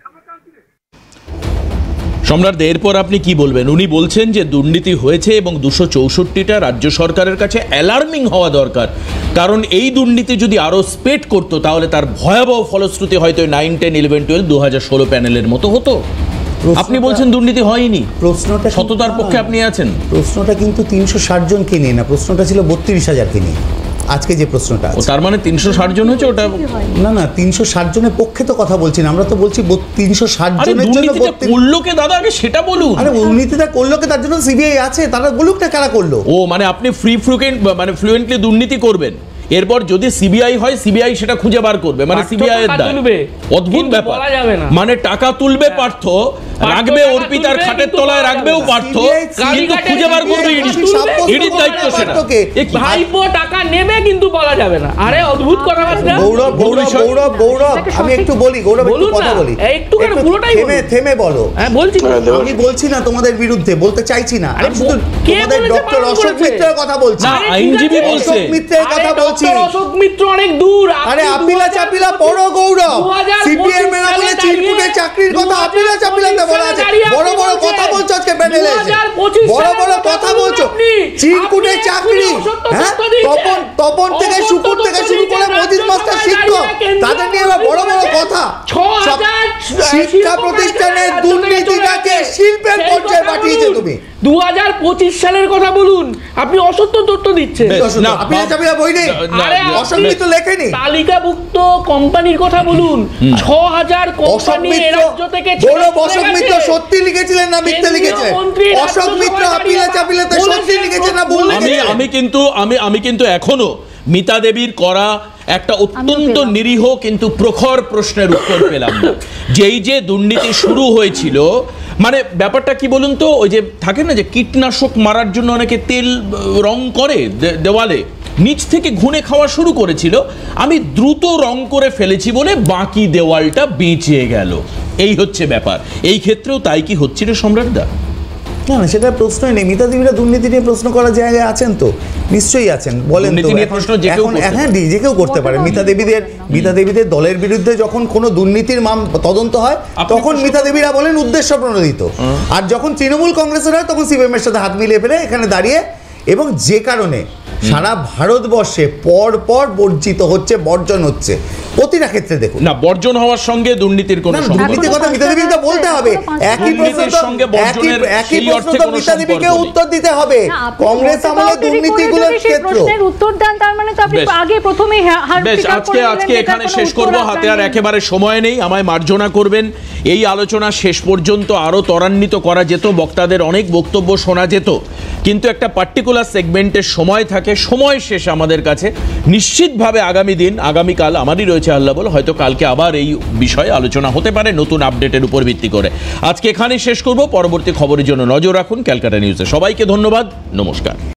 সম্রাট, এরপর আপনি কি বলবেন? উনি বলছেন যে দুর্নীতি হয়েছে এবং 264টা রাজ্য সরকারের কাছে অ্যালার্মিং হওয়া দরকার, কারণ এই দুর্নীতি যদি আরো স্প্রেড করতো তাহলে তার ভয়াবহ ফলশ্রুতি হয়তো 9, 10, 11, 12, 2016 প্যানেলের মতো হতো। আপনি বলছেন দুর্নীতি হয়নি, প্রশ্নটা সততার পক্ষে আপনি আছেন। প্রশ্নটা কিন্তু 360 জনকে নিয়ে না, প্রশ্নটা ছিল 32,000-কে নিয়ে। আজকে যে প্রশ্নটা, তার মানে 360 জন হচ্ছে ওটা? না, 360 জনের পক্ষে তো কথা বলছি না, আমরা তো বলছি 360 জনের জন্য। করলো কে দাদা, আগে সেটা বলুন। আরে দুর্নীতিটা করলো কে, তার জন্য সিবিআই আছে, তারা বলুক না কারা করলো। ও মানে আপনি ফ্লুয়েন্টলি দুর্নীতি করবেন, এরপর যদি সিবিআই হয় সিবিআই সেটা খুঁজে বার করবে, মানে সিবিআই এর দায়। অদ্ভুত ব্যাপার, মানে টাকা তুলবে পার্থ, রাখবে অর্পিতার খাটের তলায়, রাখবেও পার্থ, কিন্তু খুঁজে বার করবে ইডির দায়িত্ব সেটা। ভাইপো টাকা নেবে কিন্তু বলা যাবে না। আরে অদ্ভুত কথাবার্তা। গৌরব আমি একটু বলি, গৌরব একটু কথা বলি, একটু পুরোটাই থেমে বলো। বলছি, আমি বলছি না তোমাদের বিরুদ্ধে, বলতে চাইছি না, আমি শুধু তোমাদের ডক্টর অশোক মিত্রের কথা বলছি। আইনজীবী বলছে, অশোক মিত্রের কথা বলছি। অশোক মিত্র অনেক দূর। আরে আপিলা চাপিলা পড়ো গৌরব, সিপিএম এর বলে চিরকুটে চাকরির কথা আপিলা চাপিলাতে বলা আছে। বড় বড় কথা বলছো আজকে প্যানেলে, বড় বড় কথা বলছো, চিরকুটে চাকরি, হ্যাঁ, তপন থেকে শুকুর থেকে শুরু করে মজিদ মাস্টার শিক্ষক, তাদের নিয়ে বড় বড় কথা। শিক্ষা প্রতিষ্ঠানের দুর্নীতিটাকে শিল্পের পর্যায়ে পাঠিয়েছে তুমি। 2025 সালের কথা বলুন, আপনি অসত্য তথ্য দিচ্ছেন। তালিকাভুক্ত কোম্পানির কথা বলুন, 6,000 কোম্পানি রাজ্য থেকে অশোক মিত্র সত্যি লিখেছিলেন না মিথ্যে লিখেছিলেন? অশোক মিত্র আপিলা চাপিলাতে সত্যি লিখেছেন না ভুল লিখেছেন? আমি কিন্তু এখনো মিতা দেবীর করা একটা অত্যন্ত নিরীহ কিন্তু প্রখর প্রশ্নের উত্তর পেলাম না। যেই যে দুর্নীতি শুরু হয়েছিল, মানে ব্যাপারটা কি বলুন তো, ওই যে থাকে না যে কীটনাশক মারার জন্য অনেকে তেল রং করে দেওয়ালে, নিচ থেকে ঘুনে খাওয়া শুরু করেছিল, আমি দ্রুত রং করে ফেলেছি বলে বাকি দেওয়ালটা বেঁচে গেল, এই হচ্ছে ব্যাপার। এই ক্ষেত্রেও তাই কি হচ্ছিল সম্রাটদা? না না, সেটা প্রশ্নই নেই। মিতা দেবীরা দুর্নীতি নিয়ে প্রশ্ন করার জায়গায় আছেন তো, নিশ্চয়ই আছেন, বলেন তো। হ্যাঁ, যে কেউ করতে পারে। মিতা দেবীদের দলের বিরুদ্ধে যখন কোনো দুর্নীতির তদন্ত হয় তখন মিতা দেবীরা বলেন উদ্দেশ্য প্রণোদিত, আর যখন তৃণমূল কংগ্রেসের হয় তখন সিপিএম এর সাথে হাত মিলিয়ে ফেলে এখানে দাঁড়িয়ে, এবং যে কারণে সারা ভারতবর্ষে পর পর বর্জন হচ্ছে প্রতিটা ক্ষেত্রে। দেখুন না, বর্জন হওয়ার সঙ্গে দুর্নীতির কোনো দুর্নীতির কথা মিতা দেবীকে বলতে হবে। একই প্রশ্ন তো মিতা দেবীকে উত্তর দিতে হবে। কংগ্রেস আমলে দুর্নীতিগুলোর ক্ষেত্রে উত্তর দেন, তার মানে তো আপনি আগে প্রথমেই আজকে এখানে শেষ করব, হাতে আর একেবারে সময় নেই, আমায় মার্জনা করবেন। এই আলোচনা শেষ পর্যন্ত আরো ত্বরান্বিত করা যেত, বক্তাদের অনেক বক্তব্য শোনা যেত, কিন্তু একটা পার্টিকুলার সেগমেন্টের সময় থাকে, সময় শেষ আমাদের কাছে। নিশ্চিতভাবে আগামীকাল আমারই রয়েছে আল্লাহ, হয়তো কালকে আবার এই বিষয়ে আলোচনা হতে পারে নতুন আপডেটের উপর ভিত্তি করে। আজকে এখানেই শেষ করব। পরবর্তী খবরের জন্য নজর রাখুন ক্যালকাটা নিউজে। সবাইকে ধন্যবাদ, নমস্কার।